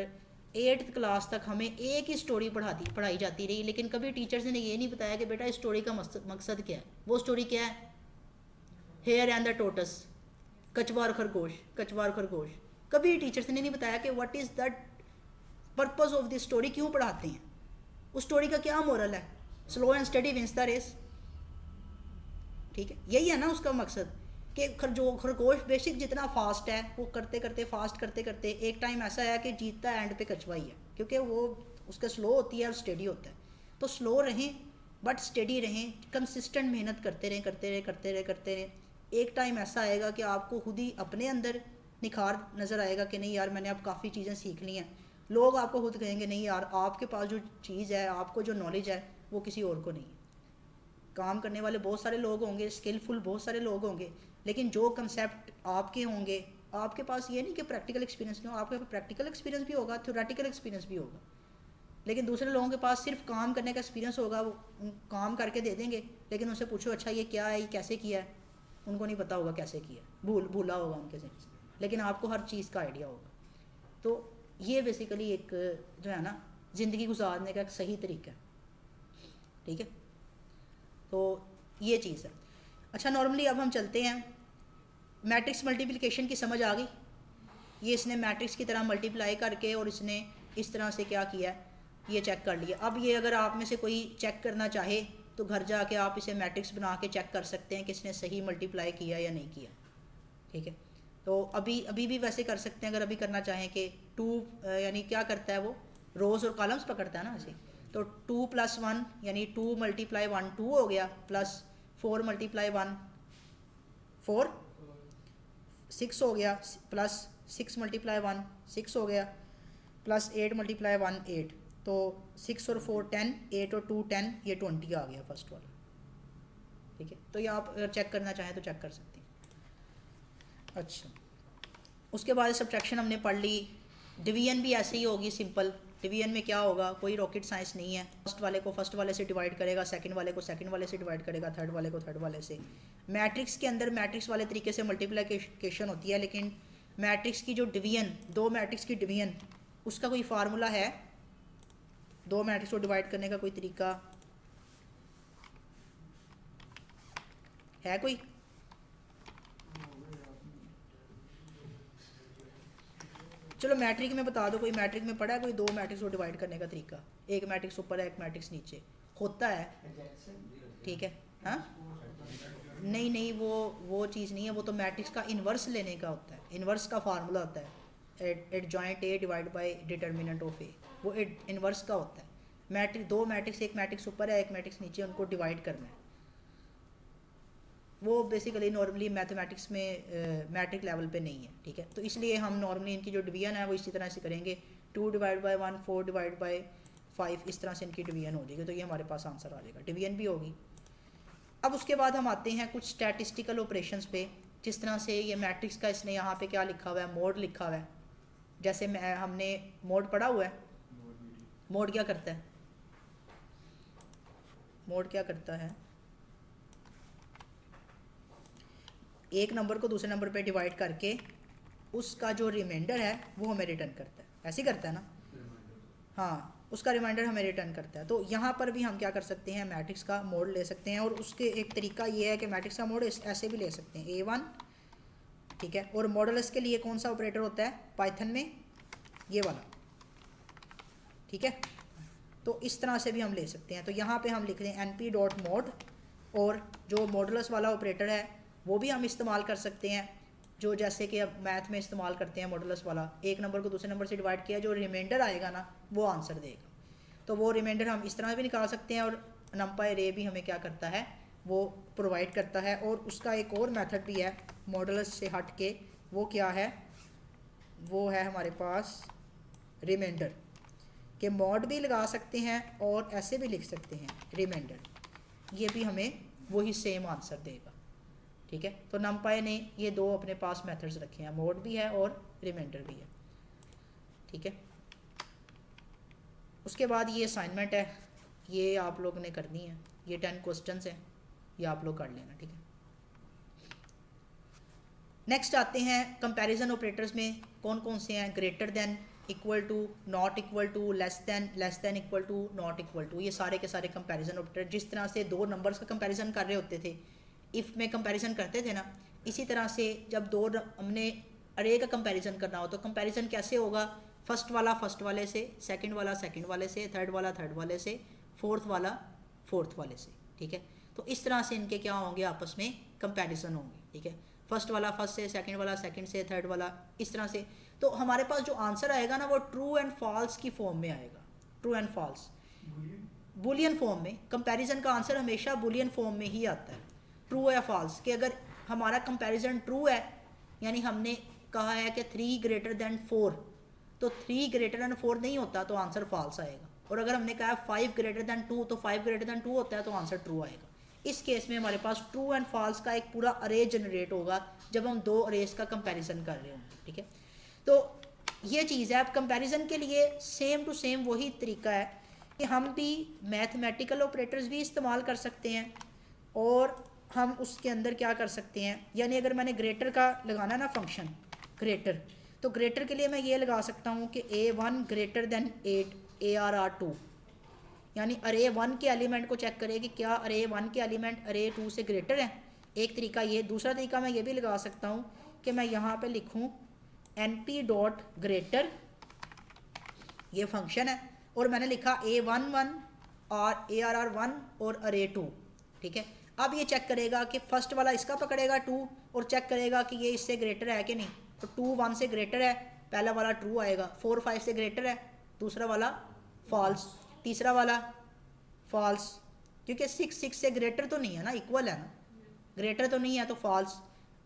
8th क्लास तक हमें एक ही स्टोरी पढ़ाई जाती रही, लेकिन कभी टीचर्स ने ये नहीं बताया कि बेटा इस स्टोरी का मकसद क्या है। वो स्टोरी क्या है? हेयर एंड द टोटस, कछुआ और खरगोश, कछुआ और खरगोश। कभी टीचर्स ने नहीं बताया कि what is the purpose of this story, क्यों पढ़ाते हैं, उस स्टोरी का क्या मोरल है। Slow and steady wins the race, ठीक है, यही है ना उसका मकसद कि जो खरगोश बेसिक जितना फास्ट है, वो करते करते फास्ट करते करते एक टाइम ऐसा है कि जीतता एंड पे कछुआ ही है, क्योंकि वो उसका स्लो होती है और स्टडी होता है। तो स्लो रहें बट स्टडी रहें, कंसिस्टेंट मेहनत करते रहें करते रहें करते रहें करते रहें। एक टाइम ऐसा आएगा कि आपको खुद ही अपने अंदर निखार नज़र आएगा कि नहीं यार मैंने अब काफ़ी चीज़ें सीख ली हैं। लोग आपको खुद कहेंगे नहीं यार आपके पास जो चीज़ है, आपको जो नॉलेज है, वो किसी और को नहीं है। काम करने वाले बहुत सारे लोग होंगे, स्किलफुल बहुत सारे लोग होंगे, लेकिन जो कंसेप्ट आपके होंगे, आपके पास ये नहीं कि प्रैक्टिकल एक्सपीरियंस नहीं हो, आपके पास प्रैक्टिकल एक्सपीरियंस भी होगा, थ्योरेटिकल एक्सपीरियंस भी होगा, लेकिन दूसरे लोगों के पास सिर्फ काम करने का एक्सपीरियंस होगा। वो काम करके दे देंगे, लेकिन उनसे पूछो अच्छा ये क्या है, ये कैसे किया है, उनको नहीं पता होगा कैसे किया, भूला होगा उनके से, लेकिन आपको हर चीज़ का आइडिया होगा। तो ये बेसिकली एक जो है ना ज़िंदगी गुजारने का एक सही तरीका है, ठीक है। तो ये चीज़ है। अच्छा नॉर्मली अब हम चलते हैं, मैट्रिक्स मल्टीप्लिकेशन की समझ आ गई। ये इसने मैट्रिक्स की तरह मल्टीप्लाई करके और इसने इस तरह से क्या किया, ये चेक कर लिया। अब ये अगर आप में से कोई चेक करना चाहे तो घर जाके आप इसे मैट्रिक्स बना के चेक कर सकते हैं कि इसने सही मल्टीप्लाई किया या नहीं किया, ठीक है। तो अभी भी वैसे कर सकते हैं अगर अभी करना चाहें कि 2 यानी क्या करता है वो, रोज़ और कॉलम्स पकड़ता है ना ऐसे। तो 2 + 1 यानी 2 × 1 2 हो गया, प्लस 4 × 1 4 6 हो गया, प्लस 6 × 1 6 हो गया, प्लस 8 × 1 8। तो 6 और 4 10, 8 और 2 10, ये 20 आ गया फर्स्ट वाला, ठीक है। तो ये आप अगर चेक करना चाहें तो चेक कर सकते हैं। अच्छा उसके बाद सब्ट्रैक्शन हमने पढ़ ली। डिवीजन भी ऐसे ही होगी सिंपल। डिवीजन में क्या होगा, कोई रॉकेट साइंस नहीं है। फर्स्ट वाले को फर्स्ट वाले से डिवाइड करेगा, सेकंड वाले को सेकंड वाले से डिवाइड करेगा, थर्ड वाले को थर्ड वाले से। मैट्रिक्स के अंदर मैट्रिक्स वाले तरीके से मल्टीप्लिकेशन होती है, लेकिन मैट्रिक्स की जो डिवीजन, दो मैट्रिक्स की डिवीजन, उसका कोई फार्मूला है? दो मैट्रिक्स को डिवाइड करने का कोई तरीका है कोई? चलो मैट्रिक में बता दो, कोई मैट्रिक में पढ़ा है कोई दो मैट्रिक्स को डिवाइड करने का तरीका? एक मैट्रिक्स ऊपर है एक मैट्रिक्स नीचे होता है, ठीक है। हाँ नहीं नहीं, वो चीज़ नहीं है, वो तो मैट्रिक्स का इन्वर्स लेने का होता है। इन्वर्स का फार्मूला होता है adjoint A divide by determinant of A, वो इन्वर्स का होता है। मैट्रिक्स, दो मैट्रिक्स, एक मैट्रिक्स ऊपर है एक मैट्रिक्स नीचे, उनको डिवाइड करना है। वो बेसिकली नॉर्मली मैथमेटिक्स में मैट्रिक लेवल पे नहीं है, ठीक है। तो इसलिए हम नॉर्मली इनकी जो डिवीजन है वो इसी तरह से करेंगे, 2 / 1 4 / 5, इस तरह से इनकी डिवीजन हो जाएगी। तो ये हमारे पास आंसर आ जाएगा, डिवीजन भी होगी। अब उसके बाद हम आते हैं कुछ स्टैटिस्टिकल ऑपरेशंस पे, जिस तरह से ये मैट्रिक्स का इसने यहाँ पे क्या लिखा हुआ है, मोड लिखा हुआ है। जैसे हमने मोड पढ़ा हुआ है, मोड क्या करता है, मोड क्या करता है, एक नंबर को दूसरे नंबर पे डिवाइड करके उसका जो रिमाइंडर है वो हमें रिटर्न करता है, ऐसे ही करता है ना, हाँ उसका रिमाइंडर हमें रिटर्न करता है। तो यहाँ पर भी हम क्या कर सकते हैं, मैट्रिक्स का मोड ले सकते हैं, और उसके एक तरीका ये है कि मैट्रिक्स का मोड ऐसे भी ले सकते हैं, A1, ठीक है। और मॉडुलस के लिए कौन सा ऑपरेटर होता है पाइथन में, ये वाला, ठीक है। तो इस तरह से भी हम ले सकते हैं। तो यहाँ पे हम लिख रहे हैं np.mod, और जो मॉडुलस वाला ऑपरेटर है वो भी हम इस्तेमाल कर सकते हैं, जो जैसे कि अब मैथ में इस्तेमाल करते हैं मॉडुलस वाला, एक नंबर को दूसरे नंबर से डिवाइड किया, जो रिमाइंडर आएगा ना वो आंसर देगा। तो वो रिमाइंडर हम इस तरह भी निकाल सकते हैं, और नंपाई रे भी हमें क्या करता है, वो प्रोवाइड करता है। और उसका एक और मेथड भी है मॉडुलस से हट के, वो क्या है, वो है हमारे पास रिमाइंडर, के मॉड भी लगा सकते हैं और ऐसे भी लिख सकते हैं रिमाइंडर, ये भी हमें वही सेम आंसर देगा, ठीक है। तो नमपाई ने ये दो अपने पास मेथड्स रखे हैं, मोड भी है और रिमाइंडर भी है, ठीक है। उसके बाद ये असाइनमेंट है, ये आप लोग ने करनी है, ये 10 क्वेश्चंस हैं, ये आप लोग कर लेना, ठीक है। नेक्स्ट आते हैं कंपैरिजन ऑपरेटर्स में कौन कौन से हैं, greater than, equal to, not equal to, less than equal to, not equal to, ये सारे के सारे कंपैरिजन ऑपरेटर। जिस तरह से दो नंबर्स का कंपैरिजन कर रहे होते थे, इफ़ में कंपैरिजन करते थे ना, इसी तरह से जब हमने अरे का कंपैरिजन करना हो तो कंपैरिजन कैसे होगा, फर्स्ट वाला फर्स्ट वाले से, सेकंड वाला सेकंड वाले से, थर्ड वाला थर्ड वाले से, फोर्थ वाला फोर्थ वाले से, ठीक है। तो इस तरह से इनके क्या होंगे, आपस में कंपैरिजन होंगे, ठीक है। फर्स्ट वाला फर्स्ट से, सेकंड वाला सेकंड से, थर्ड वाला इस तरह से। तो हमारे पास जो आंसर आएगा ना वो ट्रू एंड फॉल्स की फॉर्म में आएगा, true and false, boolean form में। कंपैरिजन का आंसर हमेशा बुलियन फॉर्म में ही आता है, ट्रू या फॉल्स। कि अगर हमारा कंपैरिजन ट्रू है, यानी हमने कहा है कि 3 ग्रेटर देन 4, तो 3 ग्रेटर देन 4 नहीं होता तो आंसर फॉल्स आएगा। और अगर हमने कहा 5 ग्रेटर देन 2, तो 5 ग्रेटर देन 2 होता है तो आंसर ट्रू आएगा। इस केस में हमारे पास ट्रू एंड फॉल्स का एक पूरा अरे जनरेट होगा जब हम दो अरेज का कंपैरिजन कर रहे होंगे, ठीक है। तो ये चीज़ है। अब कंपैरिजन के लिए सेम टू सेम वही तरीका है कि हम भी मैथमेटिकल ऑपरेटर्स भी इस्तेमाल कर सकते हैं, और हम उसके अंदर क्या कर सकते हैं, यानी अगर मैंने ग्रेटर का लगाना ना फंक्शन ग्रेटर, तो ग्रेटर के लिए मैं ये लगा सकता हूँ कि A1 ग्रेटर देन 8 ARR2, यानी अरे 1 के एलिमेंट को चेक करें कि क्या अरे 1 के एलिमेंट अरे 2 से ग्रेटर है। एक तरीका ये। दूसरा तरीका मैं ये भी लगा सकता हूँ कि मैं यहाँ पे लिखूँ np.greater, ये फंक्शन है, और मैंने लिखा A11 और ARR1 और अरे 2, ठीक है। अब ये चेक करेगा कि फर्स्ट वाला इसका पकड़ेगा 2 और चेक करेगा कि ये इससे ग्रेटर है कि नहीं। तो 2 1 से ग्रेटर है, पहला वाला ट्रू आएगा। 4 5 से ग्रेटर है, दूसरा वाला फॉल्स, तीसरा वाला फॉल्स, क्योंकि 6 6 से ग्रेटर तो नहीं है ना, इक्वल है ना, ग्रेटर तो नहीं है तो फॉल्स।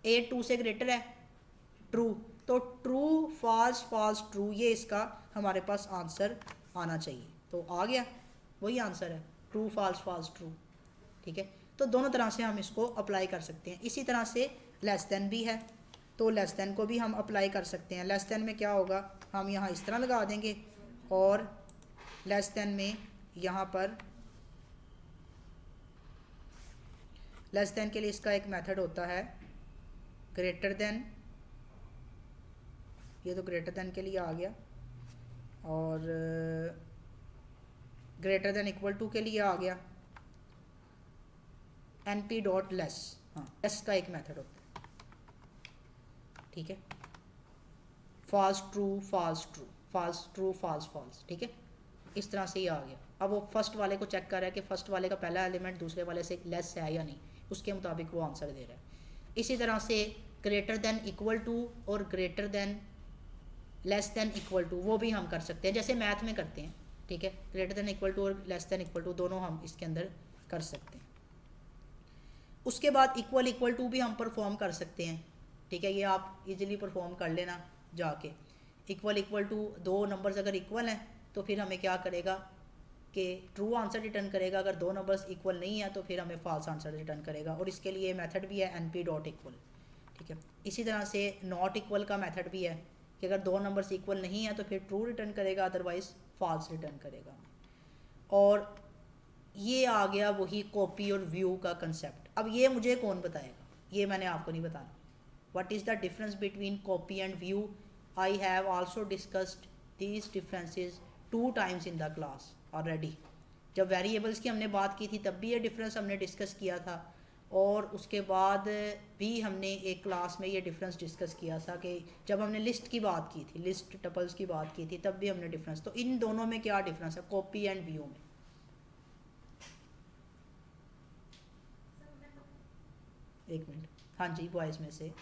8 2 से ग्रेटर है, ट्रू। तो ट्रू फॉल्स फॉल्स ट्रू, ये इसका हमारे पास आंसर आना चाहिए। तो आ गया, वही आंसर है, ट्रू फॉल्स फॉल्स ट्रू, ठीक है। तो दोनों तरह से हम इसको अप्लाई कर सकते हैं। इसी तरह से लेस देन भी है, तो लेस देन को भी हम अप्लाई कर सकते हैं। लेस देन में क्या होगा, हम यहाँ इस तरह लगा देंगे, और लेस देन में यहाँ पर लेस देन के लिए इसका एक मेथड होता है ग्रेटर देन, ये तो ग्रेटर देन के लिए आ गया, और ग्रेटर देन इक्वल टू के लिए आ गया np.less, हाँ लेस का एक मेथड होता है, ठीक है। False true false true, false true false false, ठीक है। इस तरह से ये आ गया। अब वो फर्स्ट वाले को चेक कर रहा है कि फर्स्ट वाले का पहला एलिमेंट दूसरे वाले से लेस है या नहीं, उसके मुताबिक वो आंसर दे रहा है। इसी तरह से ग्रेटर देन इक्वल टू और greater than less than equal to, वो भी हम कर सकते हैं जैसे मैथ में करते हैं, ठीक है। ग्रेटर देन इक्वल टू और लेस देन इक्वल टू दोनों हम इसके अंदर कर सकते हैं। उसके बाद इक्वल इक्वल टू भी हम परफॉर्म कर सकते हैं, ठीक है। ये आप इजीली परफॉर्म कर लेना जाके। इक्वल इक्वल टू, दो नंबर्स अगर इक्वल हैं तो फिर हमें क्या करेगा, कि ट्रू आंसर रिटर्न करेगा, अगर दो नंबर्स इक्वल नहीं है तो फिर हमें फॉल्स आंसर रिटर्न करेगा, और इसके लिए मेथड भी है np डॉट इक्वल, ठीक है। इसी तरह से नॉट इक्वल का मेथड भी है कि अगर दो नंबर्स इक्वल नहीं है तो फिर ट्रू रिटर्न करेगा, अदरवाइज फॉल्स रिटर्न करेगा। और ये आ गया वही कॉपी और व्यू का कंसेप्ट। अब ये मुझे कौन बताएगा, ये मैंने आपको नहीं बताना। What is the difference between copy and view? I have also discussed these differences 2 times in the class already. जब वेरिएबल्स की हमने बात की थी तब भी ये डिफरेंस हमने डिस्कस किया था, और उसके बाद भी हमने एक क्लास में ये डिफरेंस डिस्कस किया था कि जब हमने लिस्ट की बात की थी, लिस्ट टपल्स की बात की थी, तब भी हमने डिफरेंस। तो इन दोनों में क्या डिफरेंस है, कॉपी एंड व्यू में? एक मिनट, हाँ जी, बॉयज़ में से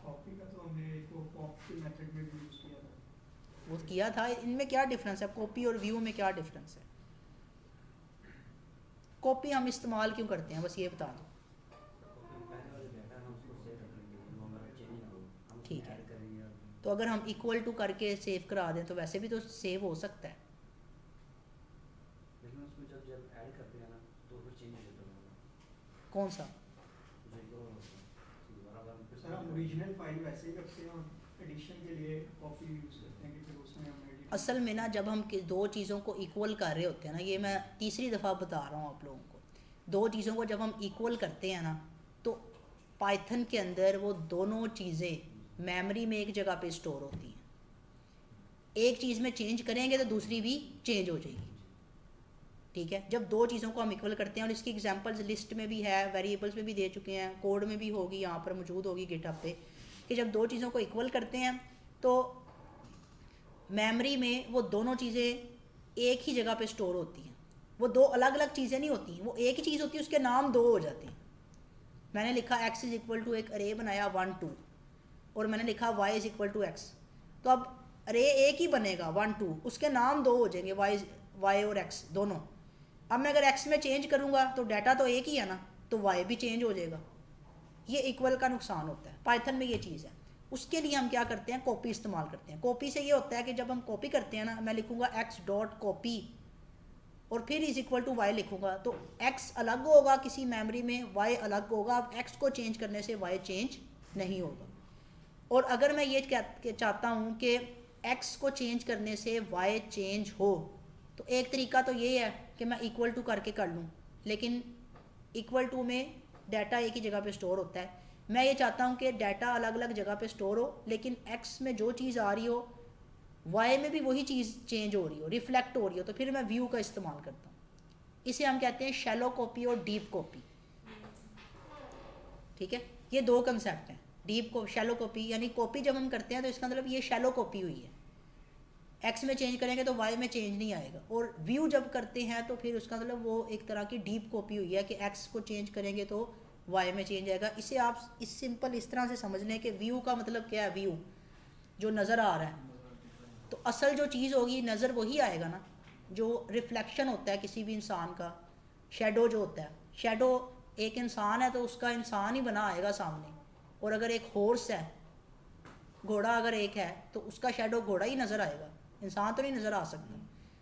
कॉपी का तो हमने एक वो कॉपी मेथड में भी यूज किया था। वो किया था। इनमें क्या डिफरेंस है, कॉपी और व्यू में क्या डिफरेंस है? कॉपी हम इस्तेमाल क्यों करते हैं, बस ये बता दो। ठीक है, तो अगर हम इक्वल टू करके सेव करा दें तो वैसे भी तो सेव हो सकता है। लेकिन उसमें जब ऐड करते हैं ना तो फिर चेंज हो जाता है। कौन सा? सर हम ओरिजिनल फाइल वैसे ही रखते हैं और एडिशन के लिए कॉपी यूज करते हैं कि फिर उसमें हम edit असल में ना जब हम दो चीज़ों को इक्वल कर रहे होते हैं ना, ये मैं तीसरी दफ़ा बता रहा हूँ आप लोगों को, दो चीज़ों को जब हम इक्वल करते हैं ना तो पाइथन के अंदर वो दोनों चीज़ें मेमोरी में एक जगह पे स्टोर होती हैं। एक चीज़ में चेंज करेंगे तो दूसरी भी चेंज हो जाएगी, ठीक है। जब दो चीज़ों को हम इक्वल करते हैं, और इसकी एग्जांपल्स लिस्ट में भी है, वेरिएबल्स में भी दे चुके हैं, कोड में भी होगी, यहाँ पर मौजूद होगी गिटहब पे, कि जब दो चीज़ों को इक्वल करते हैं तो मेमोरी में वो दोनों चीज़ें एक ही जगह पे स्टोर होती हैं। वो दो अलग अलग चीज़ें नहीं होती, वो एक ही चीज़ होती है, उसके नाम दो हो जाते हैं। मैंने लिखा x इज़ इक्वल टू एक अरे बनाया 1 2, और मैंने लिखा y is equal to x, तो अब अरे एक ही बनेगा 1 2, उसके नाम दो हो जाएंगे, y और x दोनों। अब मैं अगर x में चेंज करूँगा तो डाटा तो एक ही है ना, तो y भी चेंज हो जाएगा। ये इक्वल का नुकसान होता है, पाइथन में ये चीज़ है। उसके लिए हम क्या करते हैं, कॉपी इस्तेमाल करते हैं। कॉपी से ये होता है कि जब हम कॉपी करते हैं ना, मैं लिखूँगा x डॉट कॉपी और फिर इज़ इक्वल टू y लिखूँगा, तो x अलग होगा किसी मेमोरी में, y अलग होगा। अब x को चेंज करने से y चेंज नहीं होगा। और अगर मैं ये चाहता हूँ कि x को चेंज करने से y चेंज हो, तो एक तरीका तो ये है कि मैं इक्वल टू करके कर लूँ, लेकिन इक्वल टू में डाटा एक ही जगह पे स्टोर होता है। मैं ये चाहता हूँ कि डाटा अलग अलग जगह पे स्टोर हो, लेकिन x में जो चीज़ आ रही हो y में भी वही चीज़ चेंज हो रही हो, रिफ्लेक्ट हो रही हो, तो फिर मैं व्यू का इस्तेमाल करता हूँ। इसे हम कहते हैं शैलो कॉपी और डीप कॉपी, ठीक है। ये दो कंसेप्ट हैं, डीप को शैलो कॉपी, यानी कॉपी जब हम करते हैं तो इसका मतलब ये शैलो कॉपी हुई है। x में चेंज करेंगे तो y में चेंज नहीं आएगा, और व्यू जब करते हैं तो फिर उसका मतलब वो एक तरह की डीप कॉपी हुई है कि x को चेंज करेंगे तो y में चेंज आएगा। इसे आप इस सिंपल इस तरह से समझ लें कि व्यू का मतलब क्या है, व्यू जो नज़र आ रहा है, तो असल जो चीज़ होगी नज़र वही आएगा ना, जो रिफ्लेक्शन होता है किसी भी इंसान का। शेडो जो होता है, शेडो एक इंसान है तो उसका इंसान ही बना आएगा सामने, और अगर एक हॉर्स है, घोड़ा अगर एक है तो उसका शेडो घोड़ा ही नज़र आएगा, इंसान तो नहीं नज़र आ सकता।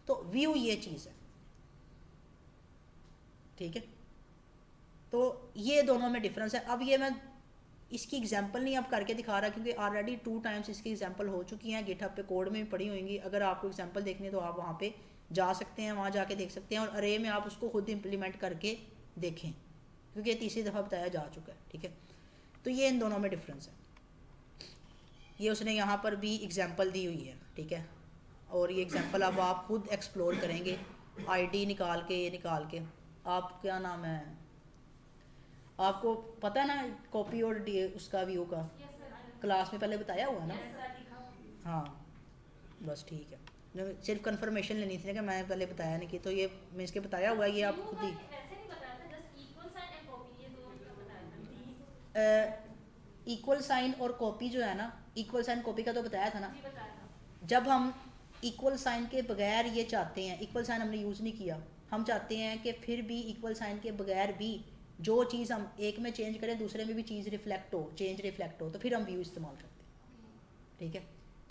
तो व्यू ये चीज़ है, ठीक है। तो ये दोनों में डिफरेंस है। अब ये मैं इसकी एग्जांपल नहीं अब करके दिखा रहा क्योंकि ऑलरेडी 2 टाइम्स इसकी एग्जांपल हो चुकी हैं, गिटहब पे कोड में भी पड़ी होंगी। अगर आपको एग्जांपल देखनी है तो आप वहाँ पे जा सकते हैं, वहाँ जाके देख सकते हैं, और अरे में आप उसको खुद इम्प्लीमेंट करके देखें, क्योंकि ये तीसरी दफ़ा बताया जा चुका है, ठीक है। तो ये इन दोनों में डिफरेंस है। ये उसने यहाँ पर भी एग्जाम्पल दी हुई है, ठीक है। और ये एग्जाम्पल अब आप खुद एक्सप्लोर करेंगे, ID निकाल के, ये निकाल के। आप क्या नाम है, आपको पता है ना कॉपी और उसका व्यू का क्लास में पहले बताया हुआ ना? हाँ बस ठीक है, सिर्फ कंफर्मेशन लेनी थी ना कि मैं पहले बताया नहीं कि, तो ये मैं इसके बताया हुआ है, ये आप खुद ही इक्वल साइन और कॉपी जो है ना, इक्वल साइन कॉपी का तो बताया था ना। जब हम इक्वल साइन के बगैर ये चाहते हैं, इक्वल साइन हमने यूज़ नहीं किया, हम चाहते हैं कि फिर भी इक्वल साइन के बगैर भी जो चीज़ हम एक में चेंज करें दूसरे में भी चीज़ रिफ्लेक्ट हो, चेंज रिफ्लेक्ट हो, तो फिर हम व्यू इस्तेमाल करते हैं, ठीक है।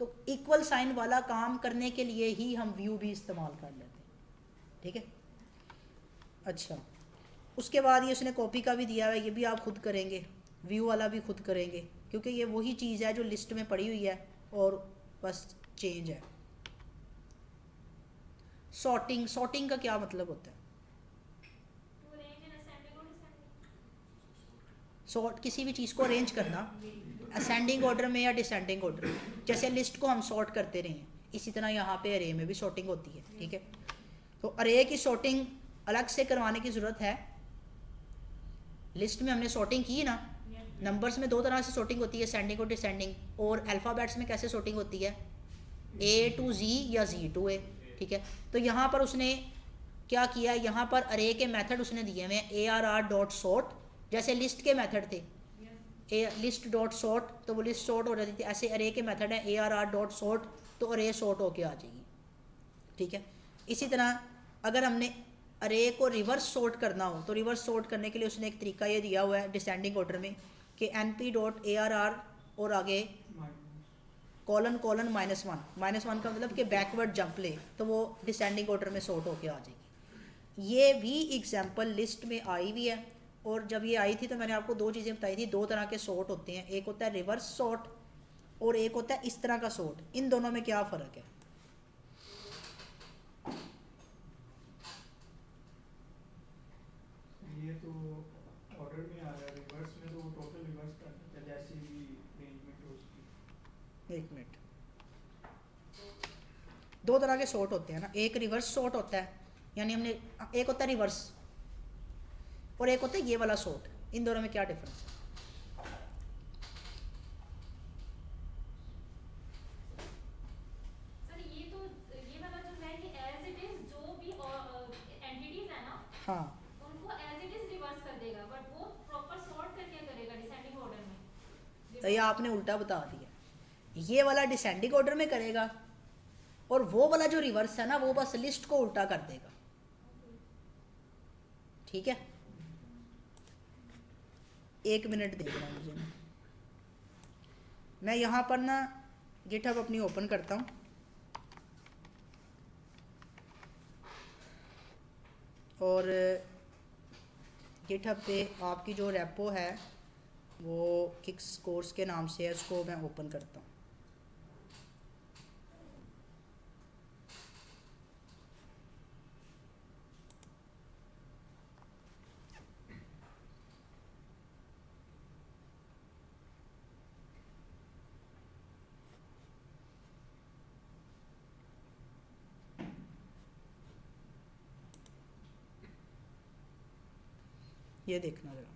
तो इक्वल साइन वाला काम करने के लिए ही हम व्यू भी इस्तेमाल कर लेते हैं, ठीक है। अच्छा, उसके बाद ये उसने कॉपी का भी दिया हुआ है, ये भी आप खुद करेंगे, व्यू वाला भी खुद करेंगे, क्योंकि ये वही चीज़ है जो लिस्ट में पड़ी हुई है और बस चेंज है। सॉर्टिंग, सॉर्टिंग का क्या मतलब होता है? टू अरेंज इन असेंडिंग और डिसेंडिंग। सॉर्ट, किसी भी चीज़ को अरेंज करना असेंडिंग ऑर्डर में या डिसेंडिंग ऑर्डर में। जैसे लिस्ट को हम सॉर्ट करते रहे हैं, इसी तरह यहाँ पे अरे में भी सॉर्टिंग होती है, ठीक है। तो अरे की सॉर्टिंग अलग से करवाने की ज़रूरत है। लिस्ट में हमने सॉर्टिंग की ना, नंबर्स में दो तरह से सॉर्टिंग होती है, असेंडिंग और डिसेंडिंग, और अल्फ़ाबेट्स में कैसे सॉर्टिंग होती है, A to Z या Z to A, ठीक है। तो यहाँ पर उसने क्या किया, यहाँ पर अरे के मेथड उसने दिए हुए हैं ARR.sort, जैसे लिस्ट के मेथड थे लिस्ट डॉट सॉर्ट, तो वो लिस्ट सॉर्ट हो जाती थी, ऐसे अरे के मेथड है ARR.sort, तो अरे सॉर्ट होके आ जाएगी, ठीक है। इसी तरह अगर हमने अरे को रिवर्स सॉर्ट करना हो, तो रिवर्स सॉर्ट करने के लिए उसने एक तरीका ये दिया हुआ है डिसेंडिंग ऑर्डर में कि NP.ARR और आगे कॉलन कॉलन -1 का मतलब कि बैकवर्ड जंप ले, तो वो डिसेंडिंग ऑर्डर में सॉर्ट होके आ जाएगी। ये भी एग्जांपल लिस्ट में आई हुई है, और जब ये आई थी तो मैंने आपको दो चीज़ें बताई थी, दो तरह के सॉर्ट होते हैं, एक होता है रिवर्स सॉर्ट और एक होता है इस तरह का सॉर्ट। इन दोनों में क्या फ़र्क है? ये तो ऑर्डर में आ रहा है, रिवर्स में तो टोटल रिवर्स करना है जैसी भी अरेंजमेंट हो उसकी। एक मिनट, दो तरह के सॉर्ट होते हैं ना, एक रिवर्स सॉर्ट होता है, यानी हमने एक होता है रिवर्स और एक होता है ये वाला सॉर्ट। इन दोनों में क्या डिफरेंस है? सर ये वाला जो है ये एज इट इज जो भी एंटिटीज है ना, हाँ, उनको एज इट इज रिवर्स कर देगा, बट वो प्रॉपर सॉर्ट करके करेगा डिसेंडिंग ऑर्डर में। तो ये आपने उल्टा बता दिया। ये वाला डिसेंडिंग ऑर्डर में करेगा और वो वाला जो रिवर्स है ना, वो बस लिस्ट को उल्टा कर देगा, ठीक है। एक मिनट देखना मुझे, मैं यहाँ पर ना गिटहब अपनी ओपन करता हूँ, और गिटहब पे आपकी जो रेपो है वो किक्स कोर्स के नाम से है, उसको मैं ओपन करता हूँ। ये देखना ज़रा,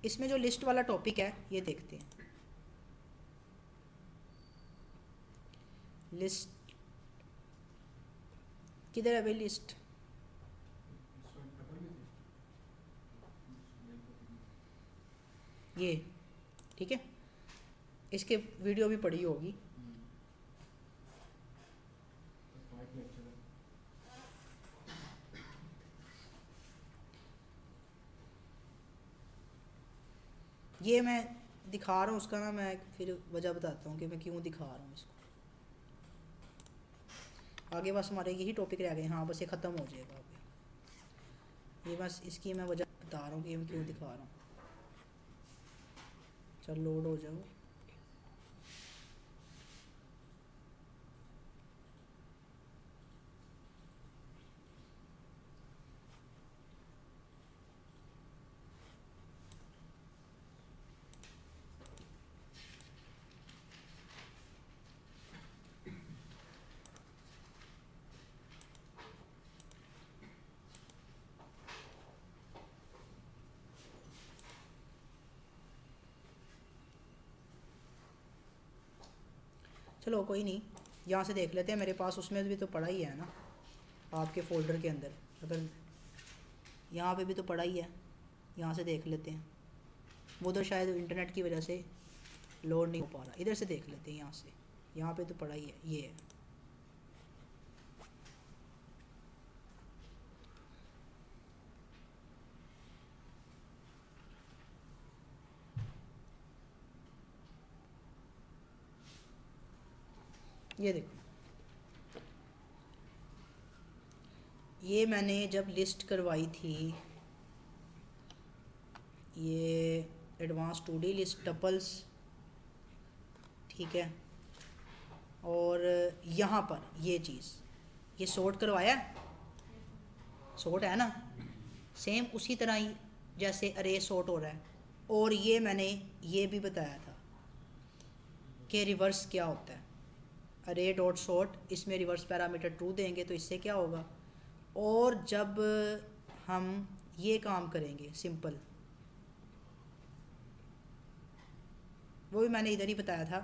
इसमें जो लिस्ट वाला टॉपिक है ये देखते हैं। लिस्ट किधर है भाई? लिस्ट ये, ठीक है। इसके वीडियो भी पड़ी होगी। ये मैं दिखा रहा हूँ उसका ना, मैं फिर वजह बताता हूँ कि मैं क्यों दिखा रहा हूँ इसको। आगे बस हमारे यही टॉपिक रह गए, हाँ बस ये ख़त्म हो जाएगा आगे। ये बस इसकी मैं वजह बता रहा हूँ कि मैं क्यों दिखा रहा हूँ। चल लोड हो जाओ। चलो कोई नहीं, यहाँ से देख लेते हैं। मेरे पास उसमें भी तो पड़ा ही है ना, आपके फ़ोल्डर के अंदर। अगर यहाँ पे भी तो पड़ा ही है, यहाँ से देख लेते हैं। वो तो शायद इंटरनेट की वजह से लोड नहीं हो पा रहा। इधर से देख लेते हैं, यहाँ से, यहाँ पे तो पड़ा ही है, ये है। ये देखो, ये मैंने जब लिस्ट करवाई थी, ये एडवांस 2D लिस्ट टपल्स, ठीक है, और यहाँ पर ये चीज़, ये सॉर्ट करवाया, सॉर्ट है ना, सेम उसी तरह ही जैसे अरे सॉर्ट हो रहा है। और ये मैंने ये भी बताया था कि रिवर्स क्या होता है, अरे डॉट सॉर्ट, इसमें रिवर्स पैरामीटर ट्रू देंगे तो इससे क्या होगा। और जब हम ये काम करेंगे सिंपल, वो भी मैंने इधर ही बताया था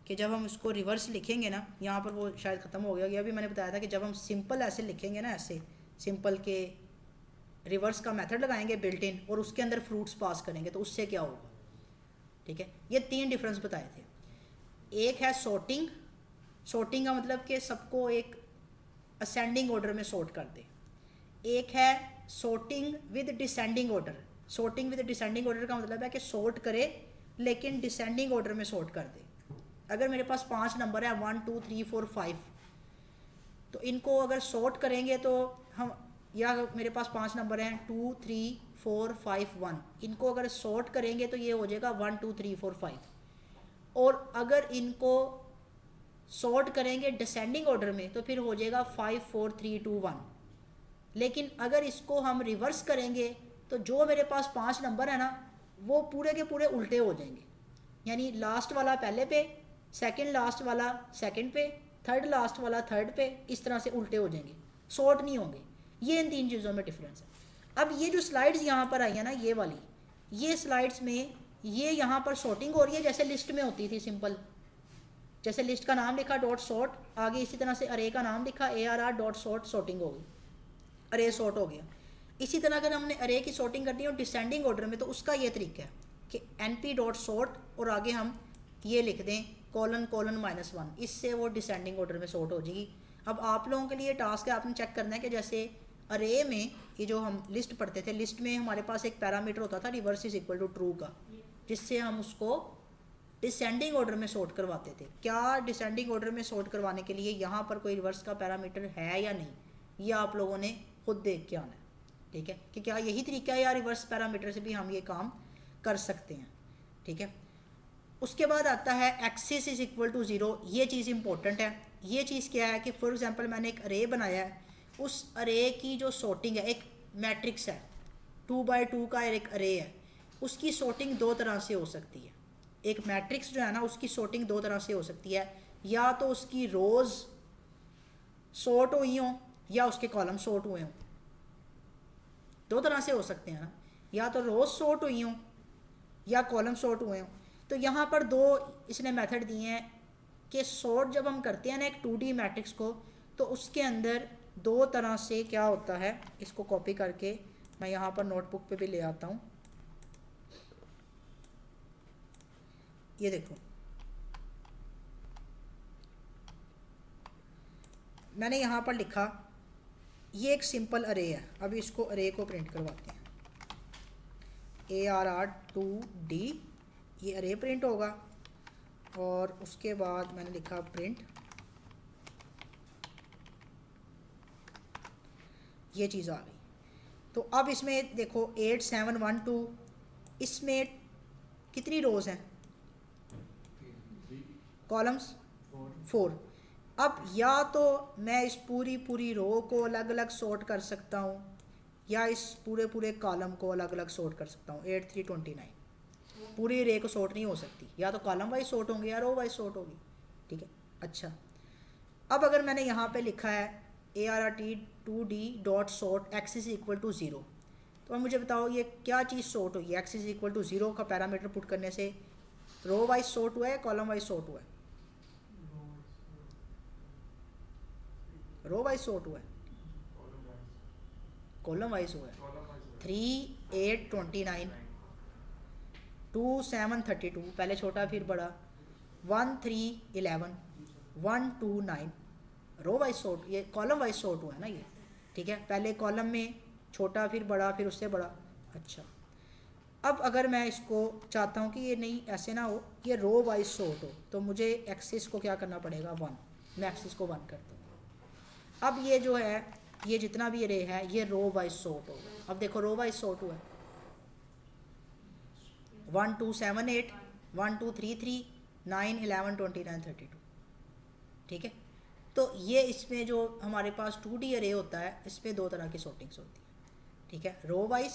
कि जब हम उसको रिवर्स लिखेंगे ना, यहाँ पर वो शायद ख़त्म हो गया, यह भी मैंने बताया था कि जब हम सिंपल ऐसे लिखेंगे ना, ऐसे सिंपल के रिवर्स का मेथड लगाएंगे बिल्ट इन और उसके अंदर फ्रूट्स पास करेंगे तो उससे क्या होगा, ठीक है। ये 3 डिफरेंस बताए थे। एक है सॉर्टिंग, सॉर्टिंग का मतलब कि सबको एक असेंडिंग ऑर्डर में सॉर्ट कर दे। एक है sorting with descending order, sorting with descending order का मतलब है कि सॉर्ट करे लेकिन डिसेंडिंग ऑर्डर में सॉर्ट कर दे। अगर मेरे पास 5 नंबर है 1 2 3 4 5, तो इनको अगर सॉर्ट करेंगे तो हम, या मेरे पास 5 नंबर हैं 2 3 4 5 1, इनको अगर सॉर्ट करेंगे तो ये हो जाएगा 1 2 3 4 5। और अगर इनको सॉर्ट करेंगे डिसेंडिंग ऑर्डर में तो फिर हो जाएगा 5 4 3 2 1। लेकिन अगर इसको हम रिवर्स करेंगे तो जो मेरे पास 5 नंबर है ना, वो पूरे के पूरे उल्टे हो जाएंगे, यानी लास्ट वाला पहले पे, सेकंड लास्ट वाला सेकंड पे, थर्ड लास्ट वाला थर्ड पे, इस तरह से उल्टे हो जाएंगे, सॉर्ट नहीं होंगे। ये इन 3 चीज़ों में डिफरेंस है। अब ये जो स्लाइड्स यहाँ पर आई है ना, ये वाली, ये स्लाइड्स में ये यहाँ पर सॉर्टिंग हो रही है जैसे लिस्ट में होती थी सिंपल, जैसे लिस्ट का नाम लिखा डॉट सॉर्ट, आगे इसी तरह से अरे का नाम लिखा ARR डॉट सॉर्ट, सॉर्टिंग हो गई, अरे सॉर्ट हो गया। इसी तरह अगर हमने अरे की सॉर्टिंग करनी हो डिसेंडिंग ऑर्डर में तो उसका ये तरीका है कि NP डॉट सॉर्ट और आगे हम ये लिख दें कॉलन कॉलन -1, इससे वो डिसेंडिंग ऑर्डर में सॉर्ट हो जाएगी। अब आप लोगों के लिए टास्क है, आपने चेक करना है कि जैसे अरे में ये जो हम लिस्ट पढ़ते थे, लिस्ट में हमारे पास एक पैरामीटर होता था reverse is equal to true का, जिससे हम उसको डिसेंडिंग ऑर्डर में सॉर्ट करवाते थे। क्या डिसेंडिंग ऑर्डर में सॉर्ट करवाने के लिए यहाँ पर कोई रिवर्स का पैरामीटर है या नहीं, ये आप लोगों ने खुद देख के आना है, ठीक है, कि क्या यही तरीका है या रिवर्स पैरामीटर से भी हम ये काम कर सकते हैं, ठीक है। उसके बाद आता है एक्सिस इज इक्वल टू 0, ये चीज़ इंपॉर्टेंट है। ये चीज़ क्या है कि फॉर एग्जांपल मैंने एक अरे बनाया है, उस अरे की जो सॉर्टिंग है, एक मैट्रिक्स है 2 बाई 2 का एक अरे है, उसकी सॉर्टिंग 2 तरह से हो सकती है। एक मैट्रिक्स जो है ना, उसकी सॉर्टिंग 2 तरह से हो सकती है, या तो उसकी रोज़ सॉर्ट हुई हों या उसके कॉलम सॉर्ट हुए हों, 2 तरह से हो सकते हैं ना, या तो रोज़ सॉर्ट हुई हों या कॉलम सॉर्ट हुए हों। तो यहाँ पर 2 इसने मेथड दिए हैं कि सॉर्ट जब हम करते हैं ना एक 2D मैट्रिक्स को, तो उसके अंदर 2 तरह से क्या होता है, इसको कॉपी करके मैं यहाँ पर नोटबुक पे भी ले आता हूँ। ये देखो, मैंने यहाँ पर लिखा, ये एक सिंपल अरे है। अब इसको अरे को प्रिंट करवाते हैं, ARR 2D, ये अरे प्रिंट होगा। और उसके बाद मैंने लिखा प्रिंट, ये चीज़ आ गई। तो अब इसमें देखो 8 7 1 2, इसमें कितनी रोज़ हैं, कॉलम्स 4। अब या तो मैं इस पूरी रो को अलग अलग सॉर्ट कर सकता हूँ, या इस पूरे कॉलम को अलग अलग सॉर्ट कर सकता हूँ। 8 3 29, पूरी रे को सॉर्ट नहीं हो सकती, या तो कॉलम वाइज सॉर्ट होंगे या रो वाइज सॉर्ट होगी, ठीक है। अच्छा, अब अगर मैंने यहाँ पे लिखा है ARRT 2D dot sort axis equal to 0, तो अब मुझे बताओ ये क्या चीज़ सॉर्ट होगी। एक्सिस इक्वल टू 0 का पैरामीटर पुट करने से रो वाइज सॉर्ट हुआ है, कॉलम वाइज सॉर्ट हुआ है, रो वाइज सॉर्ट हुआ है, कॉलम वाइज हुआ है। 3 8 29, 2 7 32, पहले छोटा फिर बड़ा, 1 3 11, 1 2 9, रो वाइज सॉर्ट, ये कॉलम वाइज सॉर्ट हुआ है ना ये, ठीक है। पहले कॉलम में छोटा फिर बड़ा फिर उससे बड़ा। अच्छा, अब अगर मैं इसको चाहता हूँ कि ये नहीं ऐसे ना हो, ये रो वाइज सॉर्ट हो, तो मुझे एक्सिस को क्या करना पड़ेगा 1, मैं एक्सिस को 1 कर दूँगा। अब ये जो है ये जितना भी अरे है ये रो वाइज सॉर्ट होगा। अब देखो रो वाइज सॉर्ट हुआ है 1 2 7 8 1 2 3 3 9 11 29 32, ठीक है। तो ये इसमें जो हमारे पास 2D अरे होता है इस पर 2 तरह की सॉर्टिंग्स होती है, ठीक है, रो वाइज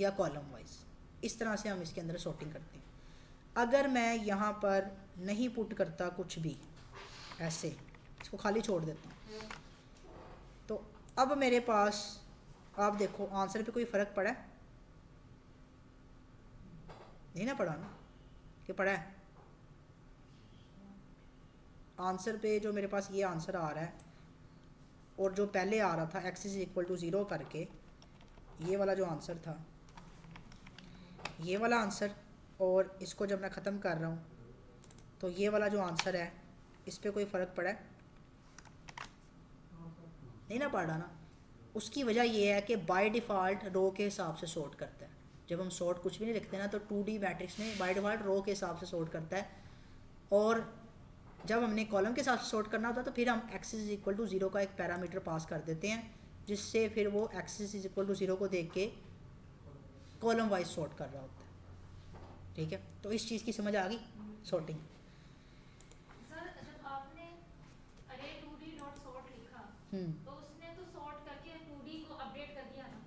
या कॉलम वाइज। इस तरह से हम इसके अंदर सॉर्टिंग करते हैं। अगर मैं यहाँ पर नहीं पुट करता कुछ भी, ऐसे इसको खाली छोड़ देता हूँ, तो अब मेरे पास आप देखो आंसर पे कोई फ़र्क पड़ा है? नहीं ना पड़ा ना, कि पड़ा है? आंसर पे जो मेरे पास ये आंसर आ रहा है और जो पहले आ रहा था x = 0 करके, ये वाला जो आंसर था, ये वाला आंसर, और इसको जब मैं ख़त्म कर रहा हूँ तो ये वाला जो आंसर है इस पे कोई फ़र्क पड़ा है? नहीं ना पड़ा ना। उसकी वजह ये है कि बाय डिफ़ॉल्ट रो के हिसाब से सॉर्ट करता है। जब हम सॉर्ट कुछ भी नहीं लिखते ना तो 2D मैट्रिक्स में बाय डिफ़ॉल्ट रो के हिसाब से सॉर्ट करता है, और जब हमने कॉलम के हिसाब से सॉर्ट करना होता है तो फिर हम x = 0 का एक पैरामीटर पास कर देते हैं, जिससे फिर वो x = 0 को देख के कॉलम वाइज सॉर्ट कर रहा होता है, ठीक है। तो इस चीज़ की समझ आ गई सॉर्टिंग। सर जब आपने अरे 2D डॉट सॉर्ट लिखा तो उसने तो सॉर्ट करके 2D को अपडेट कर दिया ना।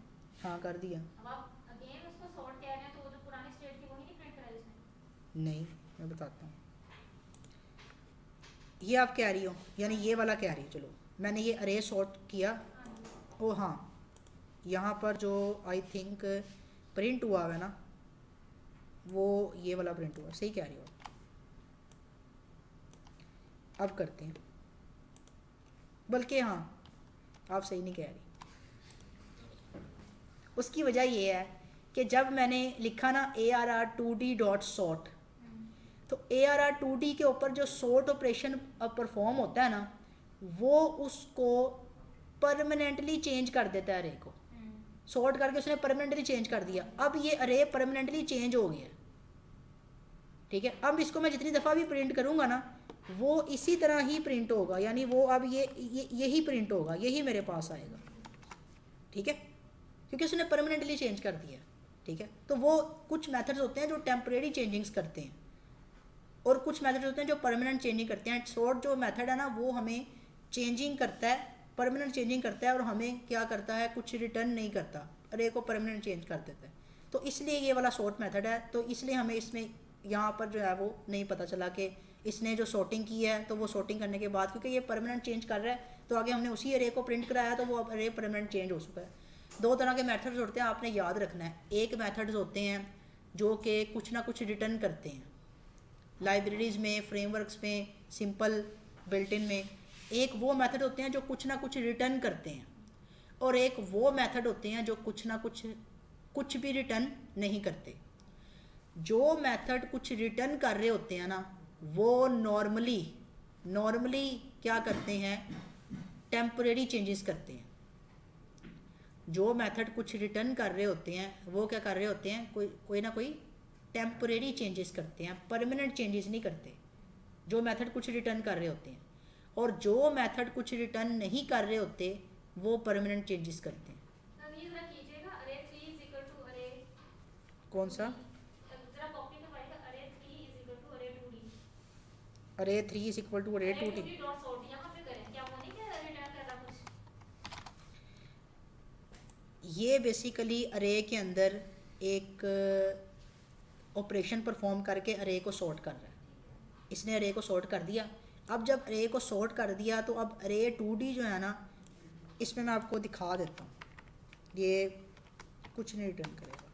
हाँ कर दिया। अब आप अगेन उसको सॉर्ट कह रहे हैं तो वो जो पुरानी स्टेट थी वही नहीं प्रिंट करा इसने। नहीं, मैं बताता हूँ। ये आप कह रही हो, यानी ये वाला कह रही हो, चलो मैंने ये अरे सॉर्ट किया। ओ हाँ, यहाँ पर जो आई थिंक प्रिंट हुआ है ना, वो ये वाला प्रिंट हुआ, सही कह रही हो। अब करते हैं, बल्कि हाँ आप सही नहीं कह रही। उसकी वजह ये है कि जब मैंने लिखा ना ARR2D डॉट सॉर्ट, तो ARR2D के ऊपर जो सॉर्ट ऑपरेशन परफॉर्म होता है ना, वो उसको परमानेंटली चेंज कर देता है अरे को। सॉर्ट करके उसने परमानेंटली चेंज कर दिया। अब ये अरे परमानेंटली चेंज हो गया, ठीक है। अब इसको मैं जितनी दफ़ा भी प्रिंट करूँगा ना वो इसी तरह ही प्रिंट होगा, यानी वो अब यही प्रिंट होगा, यही मेरे पास आएगा, ठीक है, क्योंकि उसने परमानेंटली चेंज कर दिया, ठीक है। तो वो कुछ मेथड्स होते हैं जो टेम्परेरी चेंजिंग्स करते हैं और कुछ मेथड्स होते हैं जो परमानेंट चेंजिंग करते हैं। सॉर्ट जो मेथड है ना वो हमें चेंजिंग करता है, परमानेंट चेंजिंग करता है, और हमें क्या करता है, कुछ रिटर्न नहीं करता, अरे को परमानेंट चेंज कर देता है। तो इसलिए ये वाला सॉर्ट मेथड है। तो इसलिए हमें इसमें यहाँ पर जो है वो नहीं पता चला कि इसने जो सॉर्टिंग की है तो वो सॉर्टिंग करने के बाद, क्योंकि ये परमानेंट चेंज कर रहा है, तो आगे हमने उसी अरे को प्रिंट कराया तो वो अब अरे परमानेंट चेंज हो चुका है। 2 तरह के मेथड्स होते हैं, आपने याद रखना है। एक मेथड्स होते हैं जो कि कुछ ना कुछ रिटर्न करते हैं, लाइब्रेरीज़ में, फ्रेमवर्क्स में, सिंपल बिल्ट इन में। एक वो मेथड होते हैं जो कुछ ना कुछ रिटर्न करते हैं, और एक वो मेथड होते हैं जो कुछ ना कुछ भी रिटर्न नहीं करते। जो मेथड कुछ रिटर्न कर रहे होते हैं ना वो नॉर्मली क्या करते हैं, टेम्परेरी चेंजेस करते हैं। जो मेथड कुछ रिटर्न कर रहे होते हैं वो क्या कर रहे होते हैं, कोई ना कोई टेम्परेरी चेंजेस करते हैं, परमानेंट चेंजेस नहीं करते जो मेथड कुछ रिटर्न कर रहे होते हैं। और जो मेथड कुछ रिटर्न नहीं कर रहे होते वो परमानेंट चेंजेस करते हैं। तब ये जरा कीजिएगा अरे 3 = अरे कौन सा? जरा कॉपी करवाइएगा अरे 3 = अरे 2D। अरे 3 = अरे 2D डॉट सॉर्ट यहाँ पे करें, क्या वो नहीं कह रहा रिटर्न कर रहा कुछ? ये बेसिकली अरे के अंदर एक ऑपरेशन परफॉर्म करके अरे को सॉर्ट कर रहा है। इसने अरे को सॉर्ट कर दिया। अब जब अरे को सॉर्ट कर दिया तो अब अरे 2D जो है ना, इसमें मैं आपको दिखा देता हूँ, ये कुछ नहीं रिटर्न करेगा,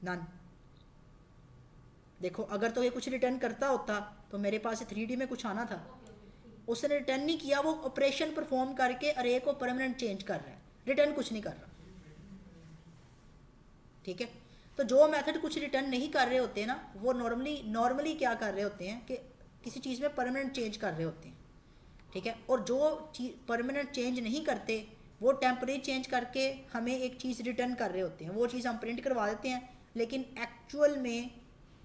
नन। देखो अगर तो ये कुछ रिटर्न करता होता तो मेरे पास 3D में कुछ आना था। उसने रिटर्न नहीं किया, वो ऑपरेशन परफॉर्म करके अरे को परमानेंट चेंज कर रहा है, रिटर्न कुछ नहीं कर रहा, ठीक है। तो जो मेथड कुछ रिटर्न नहीं कर रहे होते हैं ना वो नॉर्मली क्या कर रहे होते हैं कि किसी चीज़ में परमानेंट चेंज कर रहे होते हैं, ठीक है। और जो परमानेंट चेंज नहीं करते वो टेम्परेरी चेंज करके हमें एक चीज़ रिटर्न कर रहे होते हैं। वो चीज़ हम प्रिंट करवा देते हैं, लेकिन एक्चुअल में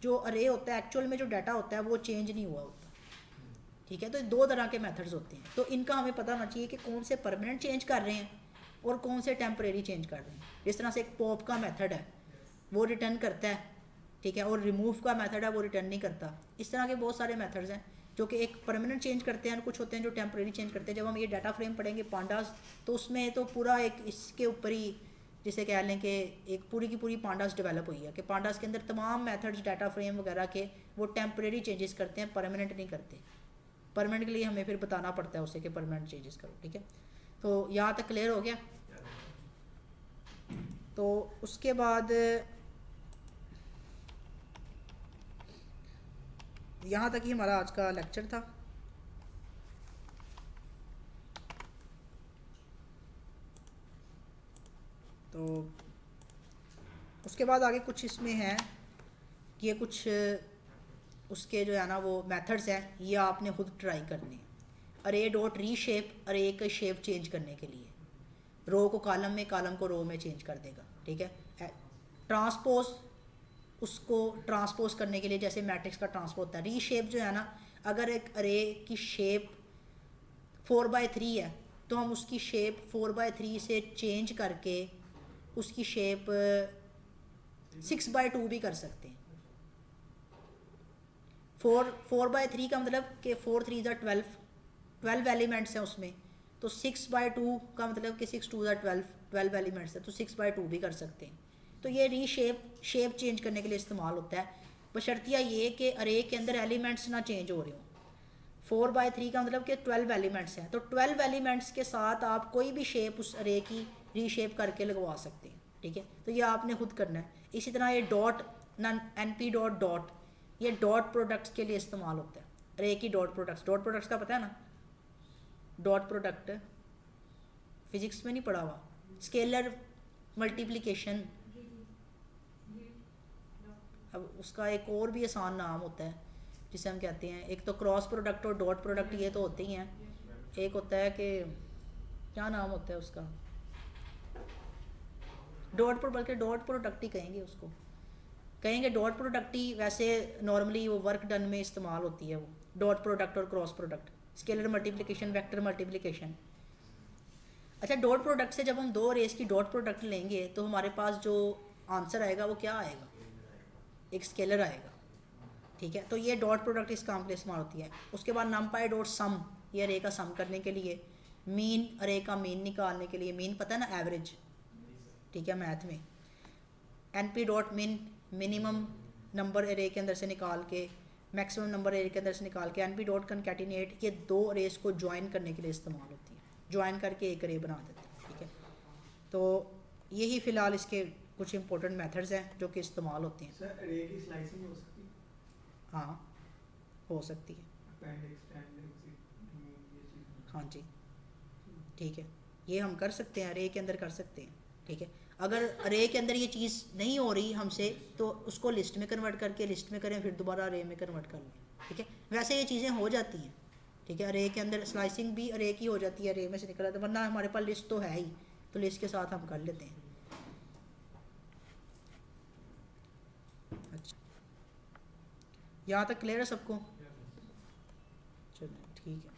जो अरे होता है, एक्चुअल में जो डाटा होता है वो चेंज नहीं हुआ होता, ठीक है। तो दो तरह के मेथड्स होते हैं, तो इनका हमें पता होना चाहिए कि कौन से परमानेंट चेंज कर रहे हैं और कौन से टेम्परेरी चेंज कर रहे हैं। जिस तरह से एक पॉप का मेथड है वो रिटर्न करता है, ठीक है, और रिमूव का मेथड है वो रिटर्न नहीं करता। इस तरह के बहुत सारे मेथड्स हैं जो कि एक परमानेंट चेंज करते हैं, कुछ होते हैं जो टेम्परेरी चेंज करते हैं। जब हम ये डाटा फ्रेम पढ़ेंगे पांडास, तो उसमें तो पूरा एक इसके ऊपर ही जिसे कह लें कि एक पूरी की पूरी पांडास डेवलप हुई है कि पांडास के अंदर तमाम मेथड्स डाटा फ्रेम वगैरह के वो टेम्परेरी चेंजेस करते हैं, परमानेंट नहीं करते। परमानेंट के लिए हमें फिर बताना पड़ता है उसे कि परमानेंट चेंजेस करो, ठीक है। तो यहाँ तक क्लियर हो गया। तो उसके बाद यहाँ तक ही हमारा आज का लेक्चर था। तो उसके बाद आगे कुछ इसमें है कि ये कुछ उसके जो है ना वो मेथड्स हैं, ये आपने खुद ट्राई करने हैं। अरे डॉट री शेप, अरे का शेप चेंज करने के लिए रो को कॉलम में, कॉलम को रो में चेंज कर देगा, ठीक है। ट्रांसपोज, उसको ट्रांसपोज करने के लिए जैसे मैट्रिक्स का ट्रांसपोज होता है। री शेप जो है ना, अगर एक अरे की शेप 4/3 है तो हम उसकी शेप 4/3 से चेंज करके उसकी शेप 6/2 भी कर सकते हैं। 4/3 का मतलब कि 4 3 12 एलिमेंट्स हैं उसमें, तो 6/2 का मतलब कि 6 2 12 एलिमेंट्स है, तो 6/2 भी कर सकते हैं। तो ये शेप चेंज करने के लिए इस्तेमाल होता है, बशर्तिया ये कि अरे के अंदर एलिमेंट्स ना चेंज हो रहे हो। 4/3 का मतलब कि 12 एलिमेंट्स हैं, तो 12 एलिमेंट्स के साथ आप कोई भी शेप उस अरे की रीशेप करके लगवा सकते हैं, ठीक है। तो ये आपने खुद करना है। इसी तरह ये डॉट np डॉट ये डॉट प्रोडक्ट्स के लिए इस्तेमाल होता है। अरे की डॉट प्रोडक्ट्स का पता है ना, डॉट प्रोडक्ट फिजिक्स में नहीं पढ़ा हुआ, स्केलर मल्टीप्लिकेशन। अब उसका एक और भी आसान नाम होता है जिसे हम कहते हैं, एक तो क्रॉस प्रोडक्ट और डॉट प्रोडक्ट, ये तो होते ही हैं। एक होता है कि क्या नाम होता है उसका, डॉट प्रोडक्ट ही कहेंगे उसको, कहेंगे डॉट प्रोडक्ट ही। वैसे नॉर्मली वो वर्क डन में इस्तेमाल होती है वो डॉट प्रोडक्ट और cross product, scalar multiplication, vector multiplication. अच्छा, डॉट प्रोडक्ट से जब हम दो रेस की डॉट प्रोडक्ट लेंगे तो हमारे पास जो आंसर आएगा वो क्या आएगा, एक स्केलर आएगा, ठीक है। तो ये डॉट प्रोडक्ट इस काम के लिए इस्तेमाल होती है। उसके बाद नमपाई डॉट सम, ये अरे का सम करने के लिए। मीन, अरे का मीन निकालने के लिए। मीन पता है ना, एवरेज, ठीक है, मैथ में। np डॉट मिन, मिनिमम नंबर अरे के अंदर से निकाल के मैक्सिमम नंबर अरे के अंदर से निकाल के। np डॉट कंकैटिनेट, ये दो अरेज को ज्वाइन करने के लिए इस्तेमाल होती है, ज्वाइन करके एक अरे बना देते हैं, ठीक है। तो यही फ़िलहाल इसके कुछ इंपॉर्टेंट मेथड्स हैं जो कि इस्तेमाल होते हैं। सर अरे की स्लाइसिंग हो सकती है? हाँ, हो सकती है, अपेंडिक्स, टेंडेंस, ये चीज़। हाँ जी, ठीक है, ये हम कर सकते हैं, अरे के अंदर कर सकते हैं, ठीक है। अगर अरे के अंदर ये चीज़ नहीं हो रही हमसे तो उसको लिस्ट में कन्वर्ट करके लिस्ट में करें, फिर दोबारा अरे में कन्वर्ट कर लें, ठीक है। वैसे ये चीज़ें हो जाती हैं, ठीक है। अरे के अंदर स्लाइसिंग भी अरे की हो जाती है, अरे में से निकल आता है, वरना हमारे पास लिस्ट तो है ही, तो लिस्ट के साथ हम कर लेते हैं। अच्छा, यहाँ तक क्लियर है सबको? चलो ठीक है।